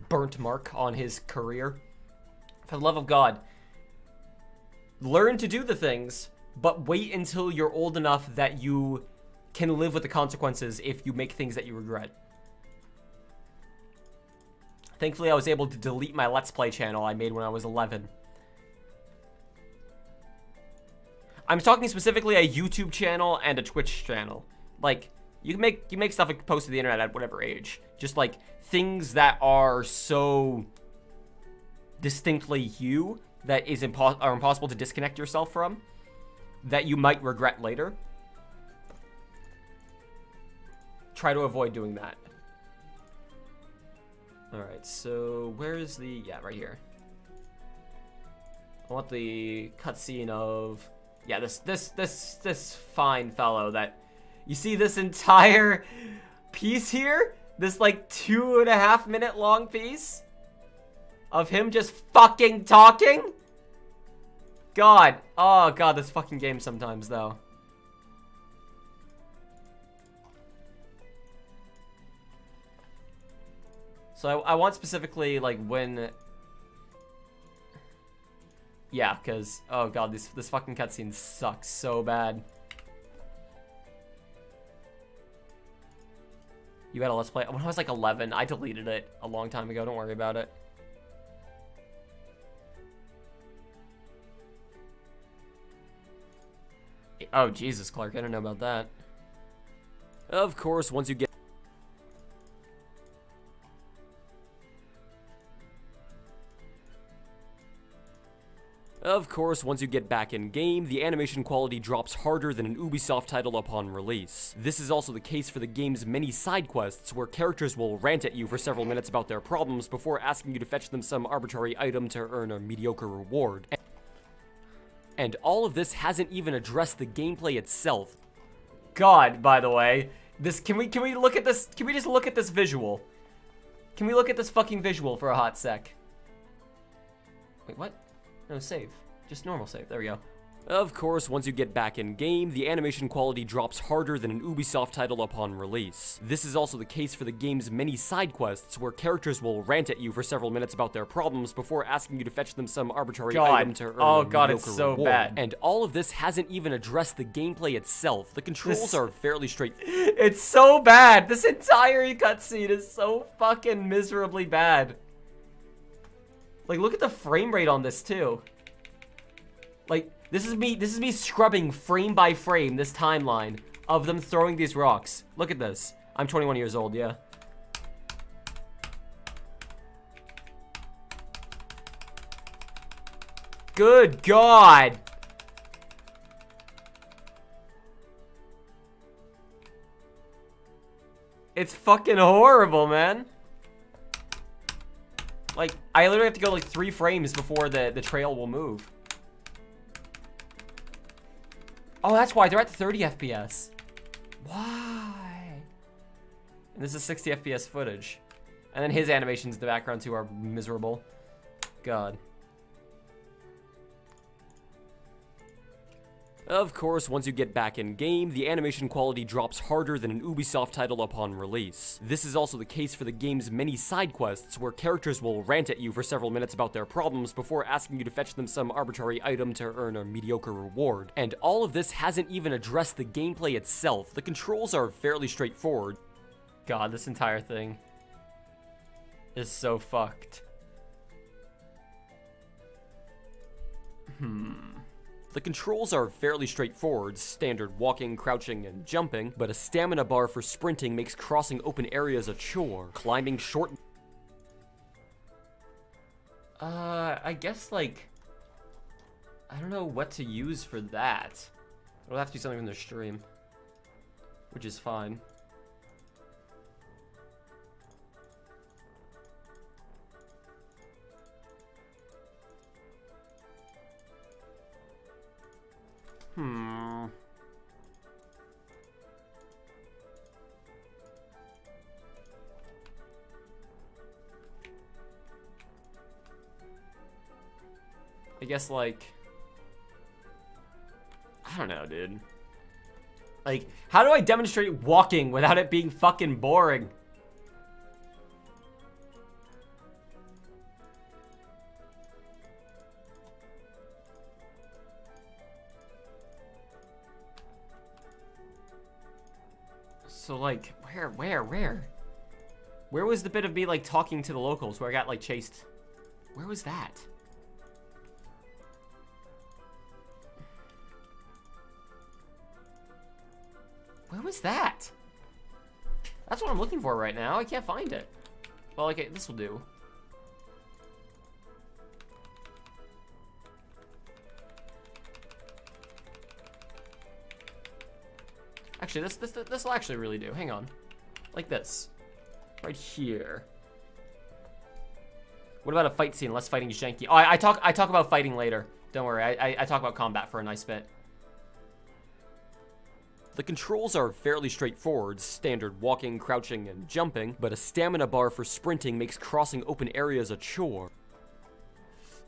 burnt mark on his career. For the love of God, learn to do the things, but wait until you're old enough that you can live with the consequences if you make things that you regret. Thankfully, I was able to delete my Let's Play channel I made when I was 11. I'm talking specifically a YouTube channel and a Twitch channel. Like, you make stuff and post to the internet at whatever age. Just like things that are so distinctly you that are impossible to disconnect yourself from, that you might regret later. Try to avoid doing that. Alright, so where is the... yeah, right here. I want the cutscene of... yeah, this fine fellow that... you see this entire piece here? This like 2.5 minute long piece? Of him just fucking talking? God. Oh god, this fucking game sometimes though. So I want specifically like when... yeah, because, oh god, this fucking cutscene sucks so bad. You had a Let's Play? When I was like 11, I deleted it a long time ago, don't worry about it. Oh, Jesus, Clark, I don't know about that. Of course, once you get... Of course, once you get back in game, the animation quality drops harder than an Ubisoft title upon release. This is also the case for the game's many side quests, where characters will rant at you for several minutes about their problems before asking you to fetch them some arbitrary item to earn a mediocre reward. And all of this hasn't even addressed the gameplay itself. God, by the way, can we look at this? Can we just look at this visual? Can we look at this fucking visual for a hot sec? Wait, what? No, save. Just normal save. There we go. Of course, once you get back in game, the animation quality drops harder than an Ubisoft title upon release. This is also the case for the game's many side quests, where characters will rant at you for several minutes about their problems before asking you to fetch them some arbitrary item to earn a mediocre it's so reward. bad. And all of this hasn't even addressed the gameplay itself. The controls are fairly straight. It's so bad. This entire cutscene is so fucking miserably bad. Like, look at the frame rate on this too. Like, this is me scrubbing frame by frame this timeline of them throwing these rocks. Look at this. I'm 21 years old, yeah. Good God. It's fucking horrible, man. Like, I literally have to go like 3 frames before the trail will move. Oh, that's why they're at 30 FPS. Why? And this is 60 FPS footage. And then his animations in the background too are miserable. God. Of course, once you get back in game, the animation quality drops harder than an Ubisoft title upon release. This is also the case for the game's many side quests, where characters will rant at you for several minutes about their problems before asking you to fetch them some arbitrary item to earn a mediocre reward. And all of this hasn't even addressed the gameplay itself. The controls are fairly straightforward. God, this entire thing is so fucked. The controls are fairly straightforward, standard walking, crouching, and jumping, but a stamina bar for sprinting makes crossing open areas a chore. Climbing short... I guess, like... I don't know what to use for that. I'll have to do something from the stream. Which is fine. I guess, like... I don't know, dude. Like, how do I demonstrate walking without it being fucking boring? So, like, where? Where was the bit of me, like, talking to the locals where I got, like, chased? Where was that? Where was that? That's what I'm looking for right now. I can't find it. Well, okay, this will do. Actually, this will actually really do. Hang on. Like this. Right here. What about a fight scene? Less fighting is janky. Oh, I talk about fighting later. Don't worry. I talk about combat for a nice bit. The controls are fairly straightforward, standard walking, crouching, and jumping, but a stamina bar for sprinting makes crossing open areas a chore.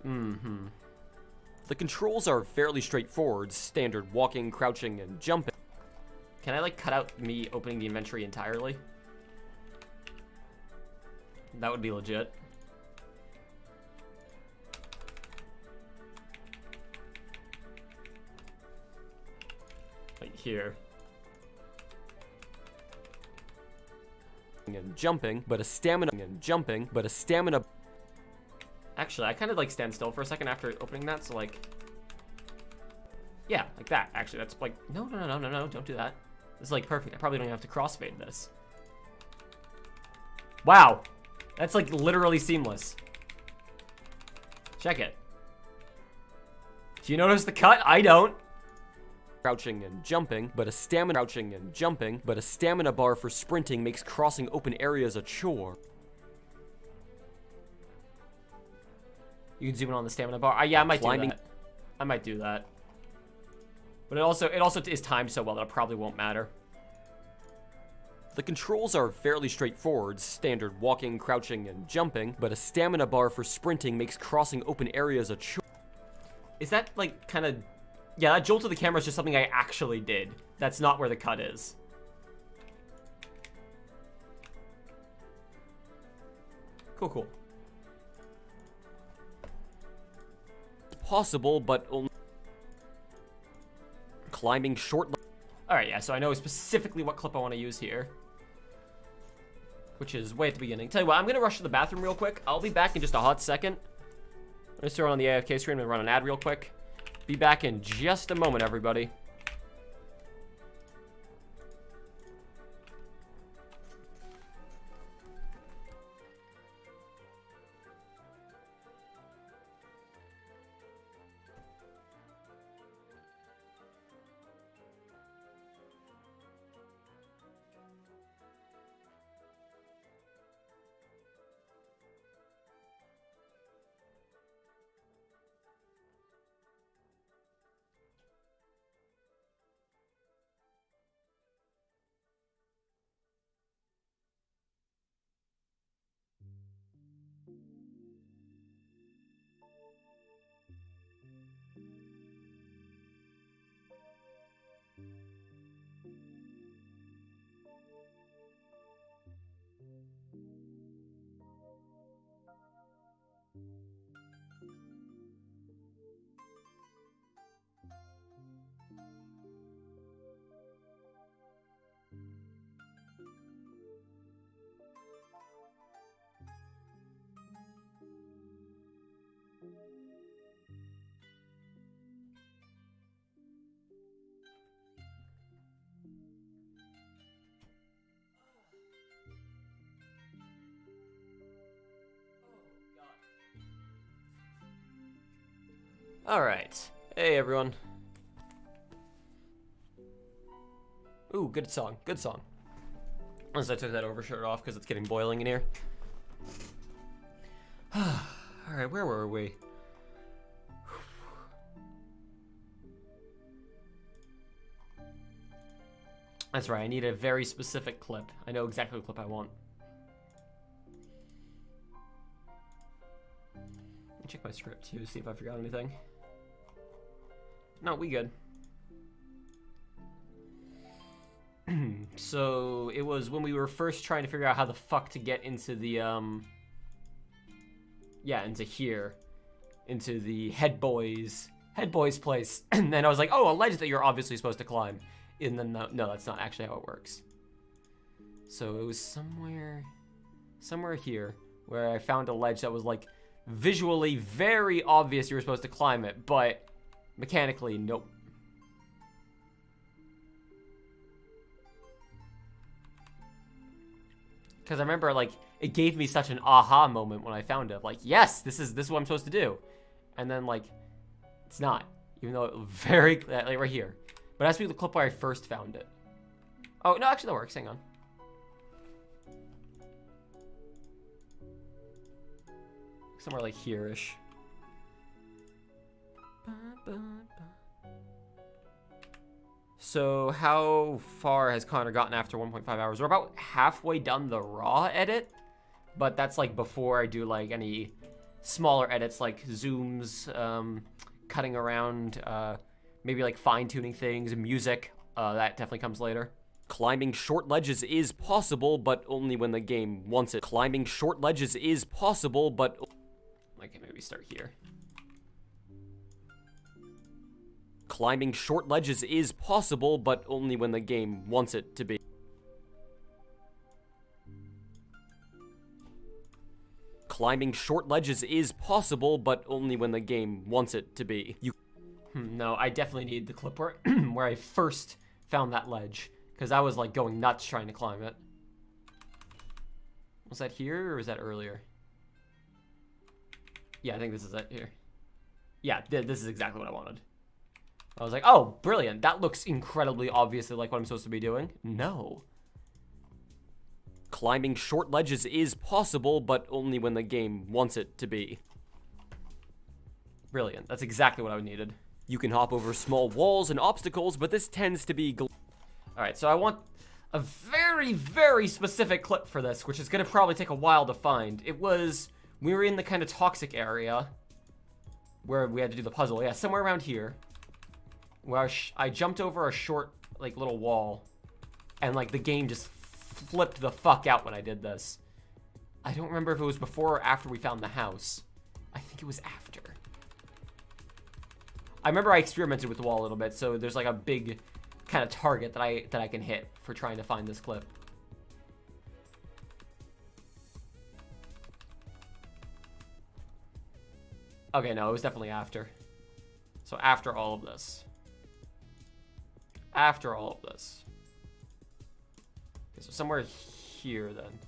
The controls are fairly straightforward, standard walking, crouching, and jumping. Can I, like, cut out me opening the inventory entirely? That would be legit. Like here. And jumping, but a stamina Actually, I kind of like stand still for a second after opening that, so like, yeah, like that. Actually, that's like, no, don't do that. This is like perfect. I probably don't even have to crossfade this. Wow, that's like literally seamless. Check it. Do you notice the cut? I don't. Crouching and jumping, but a stamina bar for sprinting makes crossing open areas a chore. You can zoom in on the stamina bar. Yeah, I might do that. I might do that. But it also is timed so well that it probably won't matter. The controls are fairly straightforward, standard walking, crouching, and jumping, but a stamina bar for sprinting makes crossing open areas a chore. Is that like kind of... Yeah, that jolt to the camera is just something I actually did. That's not where the cut is. Cool. Possible, but only climbing short. Alright, yeah, so I know specifically what clip I want to use here. Which is way at the beginning. Tell you what, I'm going to rush to the bathroom real quick. I'll be back in just a hot second. I'm going to throw on the AFK screen and run an ad real quick. Be back in just a moment, everybody. Alright. Hey, everyone. Ooh, good song. Good song. Unless I took that overshirt off because it's getting boiling in here. Alright, where were we? That's right, I need a very specific clip. I know exactly what clip I want. Let me check my script too, see if I forgot anything. No, we good. So, it was when we were first trying to figure out how the fuck to get into the, yeah, into here. Into the head boy's place. And then I was like, oh, a ledge that you're obviously supposed to climb. And then, no, that's not actually how it works. So it was somewhere here where I found a ledge that was like visually very obvious you were supposed to climb it, but mechanically, nope. Because I remember, like, it gave me such an aha moment when I found it. Like, yes, this is what I'm supposed to do. And then, like, it's not. Even though it very, like, right here. But it has to be the clip where I first found it. Oh, no, actually that works. Hang on. Somewhere like here-ish. So how far has Connor gotten after 1.5 hours? We're about halfway done the raw edit, but that's like before I do like any smaller edits like zooms, cutting around, maybe like fine-tuning things, music. That definitely comes later. Climbing short ledges is possible, but only when the game wants it. Climbing short ledges is possible, but... Okay, maybe start here. Climbing short ledges is possible, but only when the game wants it to be. Climbing short ledges is possible, but only when the game wants it to be. No, I definitely need the clip where, where I first found that ledge, because I was like going nuts trying to climb it. Was that here, or was that earlier? Yeah, I think this is it here. Yeah, this is exactly what I wanted. I was like, oh, brilliant. That looks incredibly obviously like what I'm supposed to be doing. No. Climbing short ledges is possible, but only when the game wants it to be. Brilliant. That's exactly what I needed. You can hop over small walls and obstacles, but this tends to be... Alright, so I want a very, very specific clip for this, which is going to probably take a while to find. It was... We were in the kind of toxic area where we had to do the puzzle. Yeah, somewhere around here. Where I jumped over a short, like, little wall. And, like, the game just flipped the fuck out when I did this. I don't remember if it was before or after we found the house. I think it was after. I remember I experimented with the wall a little bit, so there's, like, a big kind of target that I can hit for trying to find this clip. Okay, no, it was definitely after. So after all of this. After all of this. Okay, so somewhere here then.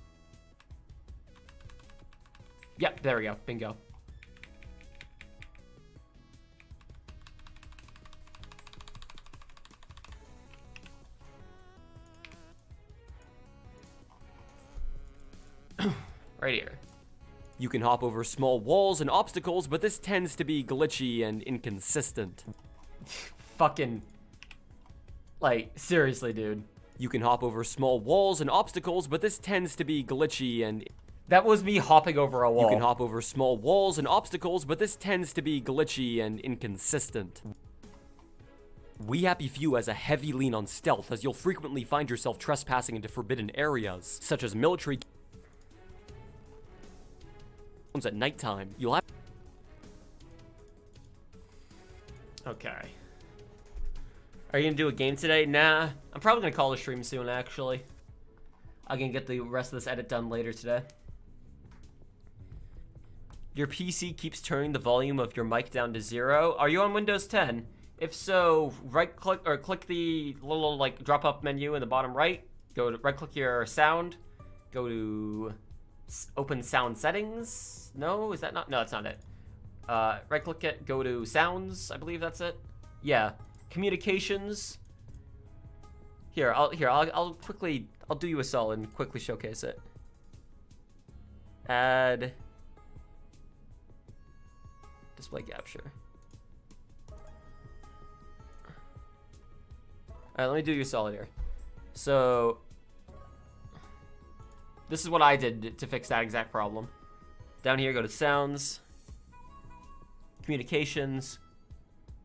Yep, there we go. Bingo. Right here. You can hop over small walls and obstacles, but this tends to be glitchy and inconsistent. Fucking... Like, seriously, dude. You can hop over small walls and obstacles, but this tends to be glitchy and... That was me hopping over a wall. You can hop over small walls and obstacles, but this tends to be glitchy and inconsistent. We Happy Few has a heavy lean on stealth, as you'll frequently find yourself trespassing into forbidden areas, such as military... at nighttime. You'll have... Okay. Are you gonna do a game today? Nah. I'm probably gonna call the stream soon, actually. I'm gonna get the rest of this edit done later today. Your PC keeps turning the volume of your mic down to 0. Are you on Windows 10? If so, right-click or click the little, like, drop-up menu in the bottom right. Go to right-click your sound. Go to open sound settings. No, is that not? No, that's not it. Right-click it. Go to sounds. I believe that's it. Yeah. Communications. I'll do you a solid and quickly showcase it. Add display capture. Alright, let me do you a solid here. So this is what I did to fix that exact problem. Down here, go to sounds, communications,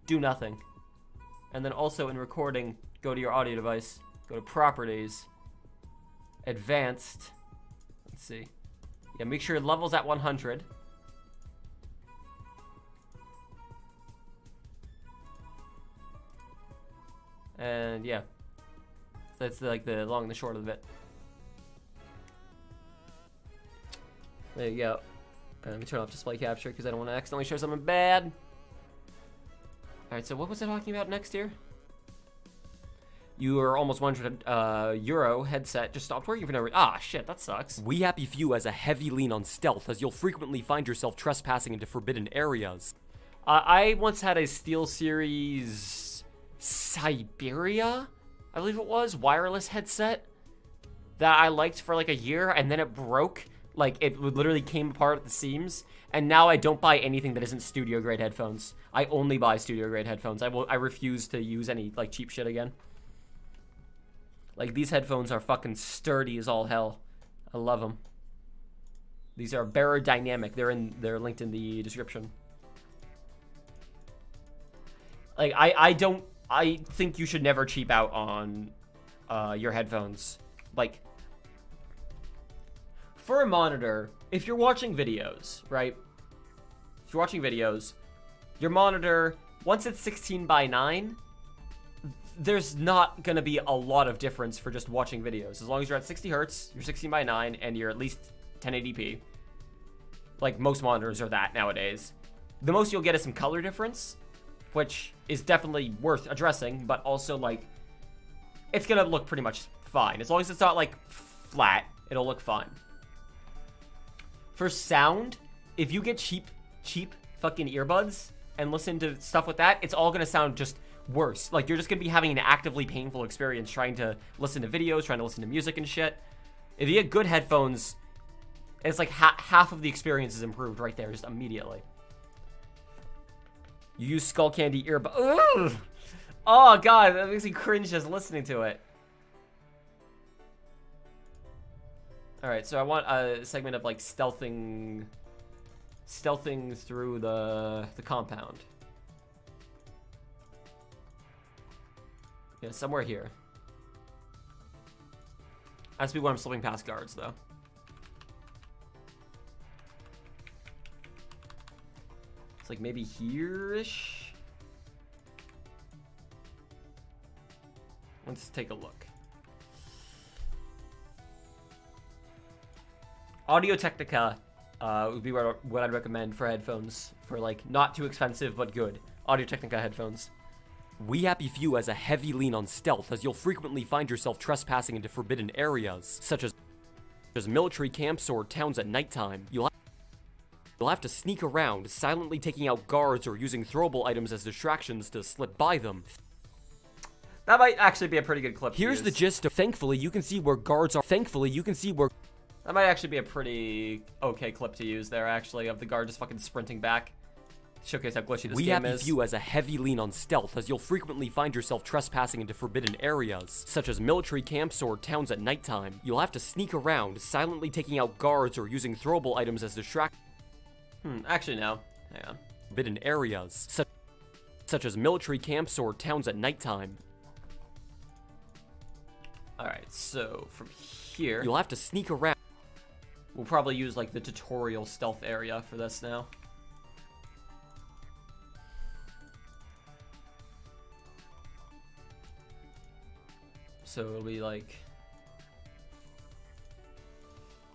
do nothing. And then also in recording, go to your audio device, go to properties, advanced, let's see. Yeah, make sure your level's at 100. And yeah, that's like the long and the short of it. There you go. Let me turn off display capture because I don't want to accidentally show something bad. Alright, so what was I talking about next here? Your almost 100 euro headset just stopped working for no reason. Ah, shit, that sucks. We Happy Few has a heavy lean on stealth, as you'll frequently find yourself trespassing into forbidden areas. I once had a SteelSeries Siberia, I believe it was, wireless headset that I liked for like a year, and then it broke. Like, it literally came apart at the seams, and now I don't buy anything that isn't studio-grade headphones. I only buy studio-grade headphones. I refuse to use any, like, cheap shit again. Like, these headphones are fucking sturdy as all hell. I love them. These are Beyerdynamic. They're linked in the description. Like, I think you should never cheap out on your headphones. Like, for a monitor, if you're watching videos, right? If you're watching videos, your monitor, once it's 16:9, there's not gonna be a lot of difference for just watching videos. As long as you're at 60 hertz, you're 16:9, and you're at least 1080p. Like, most monitors are that nowadays. The most you'll get is some color difference, which is definitely worth addressing, but also, like, it's gonna look pretty much fine. As long as it's not, like, flat, it'll look fine. For sound, if you get cheap fucking earbuds and listen to stuff with that, it's all gonna sound just worse. Like, you're just gonna be having an actively painful experience trying to listen to videos, trying to listen to music and shit. If you get good headphones, it's like half of the experience is improved right there, just immediately. You use Skull Candy earbuds. Oh god, that makes me cringe just listening to it. Alright, so I want a segment of, like, stealthing through the compound. Yeah, somewhere here. Has to be when I'm slipping past guards, though. It's like maybe here-ish? Let's take a look. Audio-Technica would be what I'd recommend for headphones. For, like, not too expensive, but good. Audio-Technica headphones. We Happy Few has a heavy lean on stealth, as you'll frequently find yourself trespassing into forbidden areas, such as military camps or towns at nighttime. You'll have to sneak around, silently taking out guards or using throwable items as distractions to slip by them. That might actually be a pretty good clip to Here's use. the gist of thankfully you can see where guards are. That might actually be a pretty okay clip to use there, actually, of the guard just fucking sprinting back. Showcase how glitchy this We game Happy is. Few has a heavy lean on stealth, as you'll frequently find yourself trespassing into forbidden areas, such as military camps or towns at nighttime. You'll have to sneak around, silently taking out guards or using throwable items as distractions. Actually, no. Hang on. Forbidden areas, such as military camps or towns at nighttime. Alright, so from here, You'll have to sneak around. we'll probably use, like, the tutorial stealth area for this now. So it'll be, like,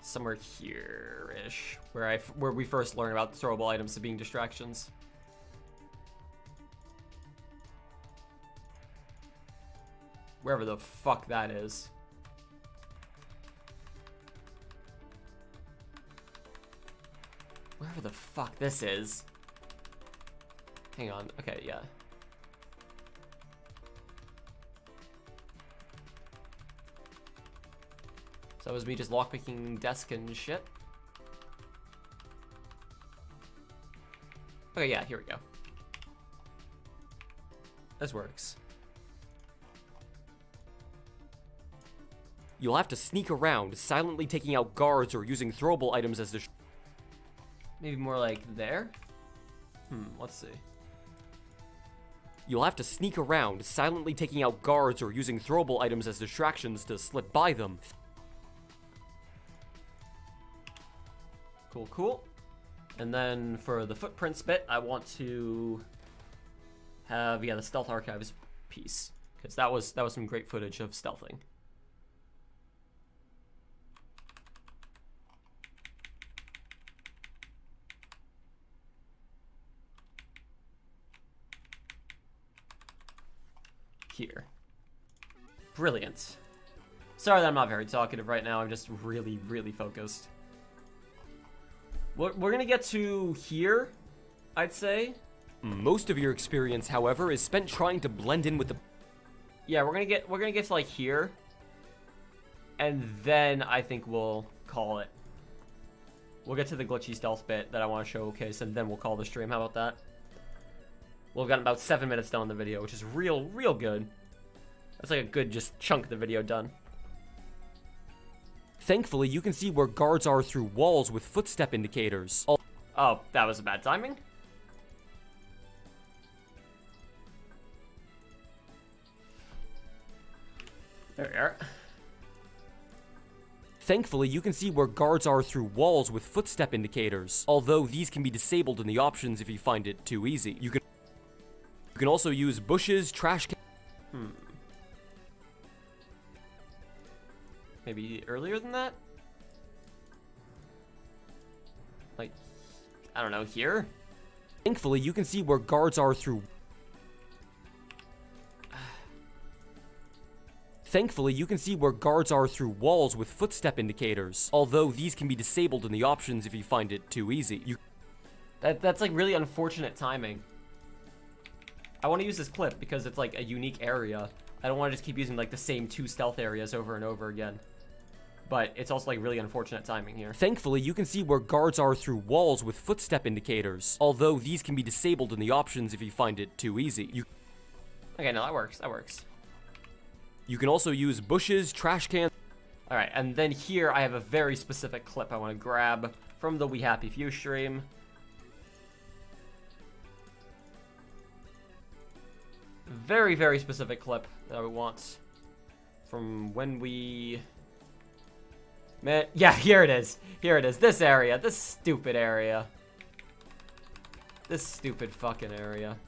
somewhere here-ish, where we first learn about throwable items to being distractions. Wherever the fuck that is. Wherever the fuck this is. Hang on. Okay, yeah. So that was me just lockpicking desk and shit. Okay, yeah, here we go. This works. You'll have to sneak around, silently taking out guards or using throwable items as distractions. Maybe more like there? Let's see. You'll have to sneak around, silently taking out guards or using throwable items as distractions to slip by them. Cool, cool. And then for the footprints bit, I want to have, yeah, the stealth archives piece, because that was some great footage of stealthing. here. Brilliant. Sorry that I'm not very talkative right now. I'm just really, really focused. We're gonna get to here, I'd say. Most of your experience, however, is spent trying to blend in with the... Yeah, we're gonna get to like here. And then I think we'll call it. We'll get to the glitchy stealth bit that I want to showcase, and then we'll call the stream. How about that? We've got about 7 minutes done on the video, which is real good. That's like a good just chunk of the video done. Thankfully, you can see where guards are through walls with footstep indicators. Oh, that was a bad timing. There we are. Thankfully, you can see where guards are through walls with footstep indicators, although these can be disabled in the options if you find it too easy. You can also use bushes, trash can... Maybe earlier than that? Like, I don't know, here? Thankfully, you can see where guards are through... Thankfully, you can see where guards are through walls with footstep indicators, although these can be disabled in the options if you find it too easy. That's like really unfortunate timing. I want to use this clip because it's like a unique area. I don't want to just keep using like the same 2 stealth areas over and over again. But it's also like really unfortunate timing here. Thankfully, you can see where guards are through walls with footstep indicators, although these can be disabled in the options if you find it too easy. Okay, no, that works. That works. You can also use bushes, trash cans... Alright, and then here I have a very specific clip I want to grab from the We Happy Few stream. Very, very specific clip that I want from when we... Man, yeah, here it is. Here it is. This area. This stupid area. This stupid fucking area.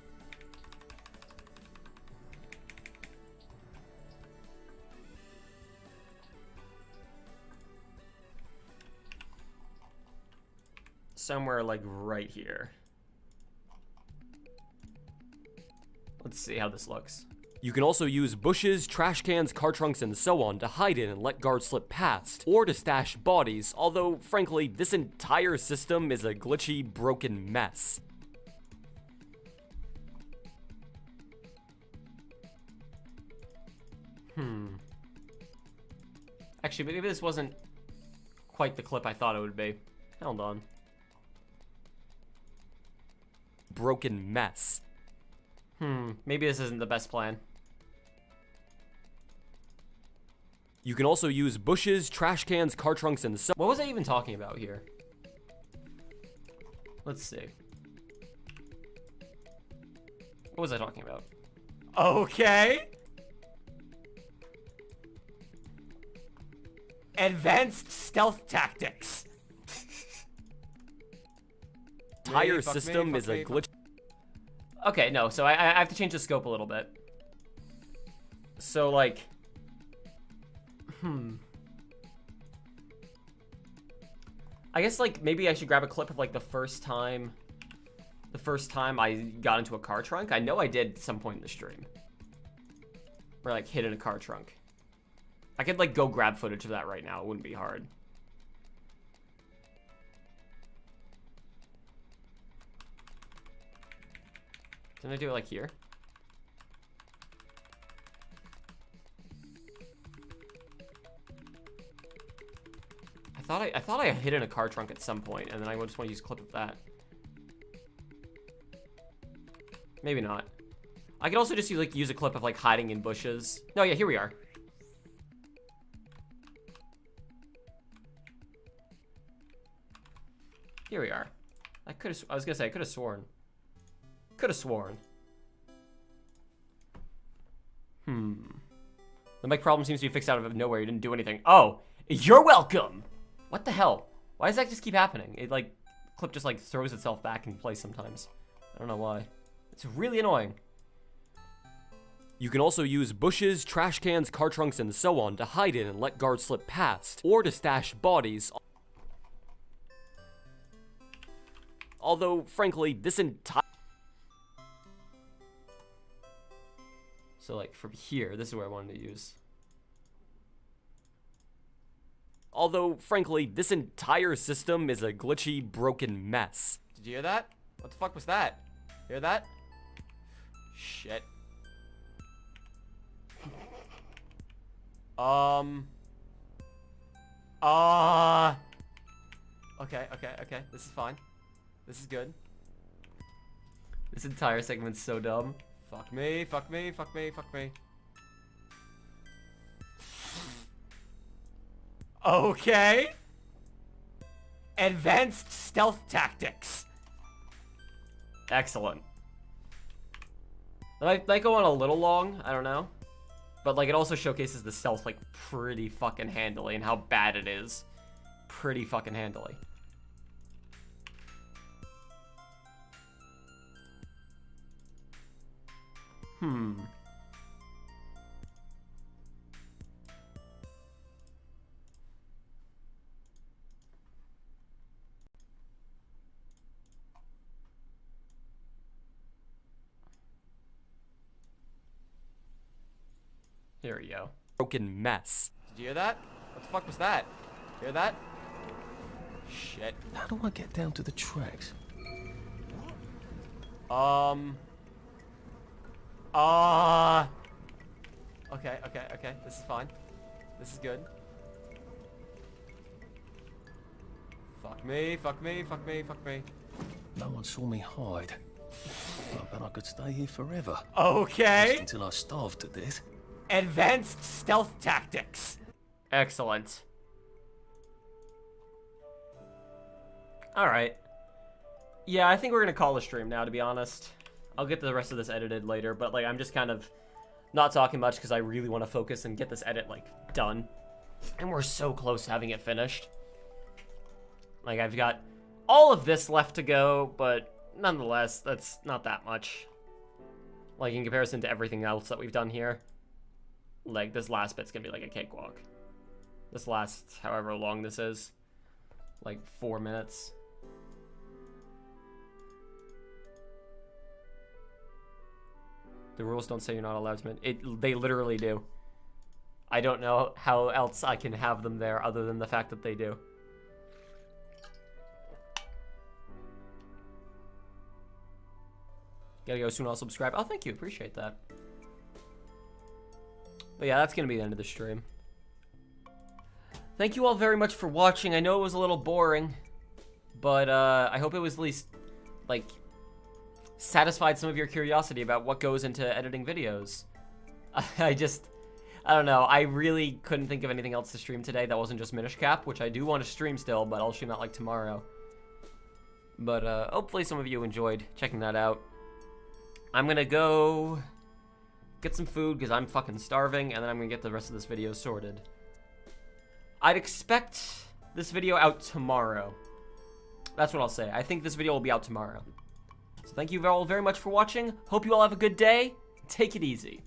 Somewhere like right here. Let's see how this looks. You can also use bushes, trash cans, car trunks, and so on to hide in and let guards slip past, or to stash bodies, although, frankly, this entire system is a glitchy, broken mess. Actually, maybe this wasn't quite the clip I thought it would be. Hold on. Broken mess. Maybe this isn't the best plan. You can also use bushes, trash cans, car trunks, and so... What was I even talking about here? Let's see. What was I talking about? Okay. Advanced stealth tactics. Entire system is a glitch. Okay, no, so I have to change the scope a little bit. So, like... I guess, like, maybe I should grab a clip of, like, the first time I got into a car trunk. I know I did at some point in the stream. Where, like, hid in a car trunk. I could, like, go grab footage of that right now. It wouldn't be hard. Didn't I do it, like, here? I thought I hid in a car trunk at some point, and then I just want to use a clip of that. Maybe not. I could also just use a clip of like hiding in bushes. No, yeah, here we are. Here we are. I was gonna say I could have sworn. Could have sworn. The mic problem seems to be fixed out of nowhere. You didn't do anything. Oh, you're welcome. What the hell? Why does that just keep happening? It like clip just like throws itself back in place sometimes. I don't know why. It's really annoying. You can also use bushes, trash cans, car trunks, and so on to hide in and let guards slip past, or to stash bodies. Although, frankly, this entire... So like from here, this is where I wanted to use. Although, frankly, this entire system is a glitchy, broken mess. Did you hear that? What the fuck was that? Hear that? Shit. Okay. This is fine. This is good. This entire segment's so dumb. Fuck me. Okay. Advanced stealth tactics. Excellent. It might go on a little long, I don't know. But like it also showcases the stealth like pretty fucking handily and how bad it is. Pretty fucking handily. Here we go. Broken mess. Did you hear that? What the fuck was that? Hear that? Shit. How do I get down to the tracks? Okay. This is fine. This is good. Fuck me. No one saw me hide. I bet I could stay here forever. Okay. Just until I starved to death. Advanced stealth tactics. Excellent. Alright. Yeah, I think we're gonna call the stream now, to be honest. I'll get the rest of this edited later, but like I'm just kind of not talking much because I really want to focus and get this edit like done. And we're so close to having it finished. Like I've got all of this left to go, but nonetheless, that's not that much. Like in comparison to everything else that we've done here. Like this last bit's gonna be like a cakewalk. This last however long this is. Like 4 minutes. The rules don't say you're not allowed to they literally do. I don't know how else I can have them there other than the fact that they do. Gotta go soon, I'll subscribe. Oh, thank you, appreciate that. But yeah, that's gonna be the end of the stream. Thank you all very much for watching. I know it was a little boring, but I hope it was at least, like, satisfied some of your curiosity about what goes into editing videos. I don't know. I really couldn't think of anything else to stream today that wasn't just Minish Cap, which I do want to stream still, but I'll stream that like tomorrow. But hopefully some of you enjoyed checking that out. I'm gonna go get some food because I'm fucking starving, and then I'm gonna get the rest of this video sorted. I'd expect this video out tomorrow. That's what I'll say. I think this video will be out tomorrow. So thank you all very much for watching. Hope you all have a good day. Take it easy.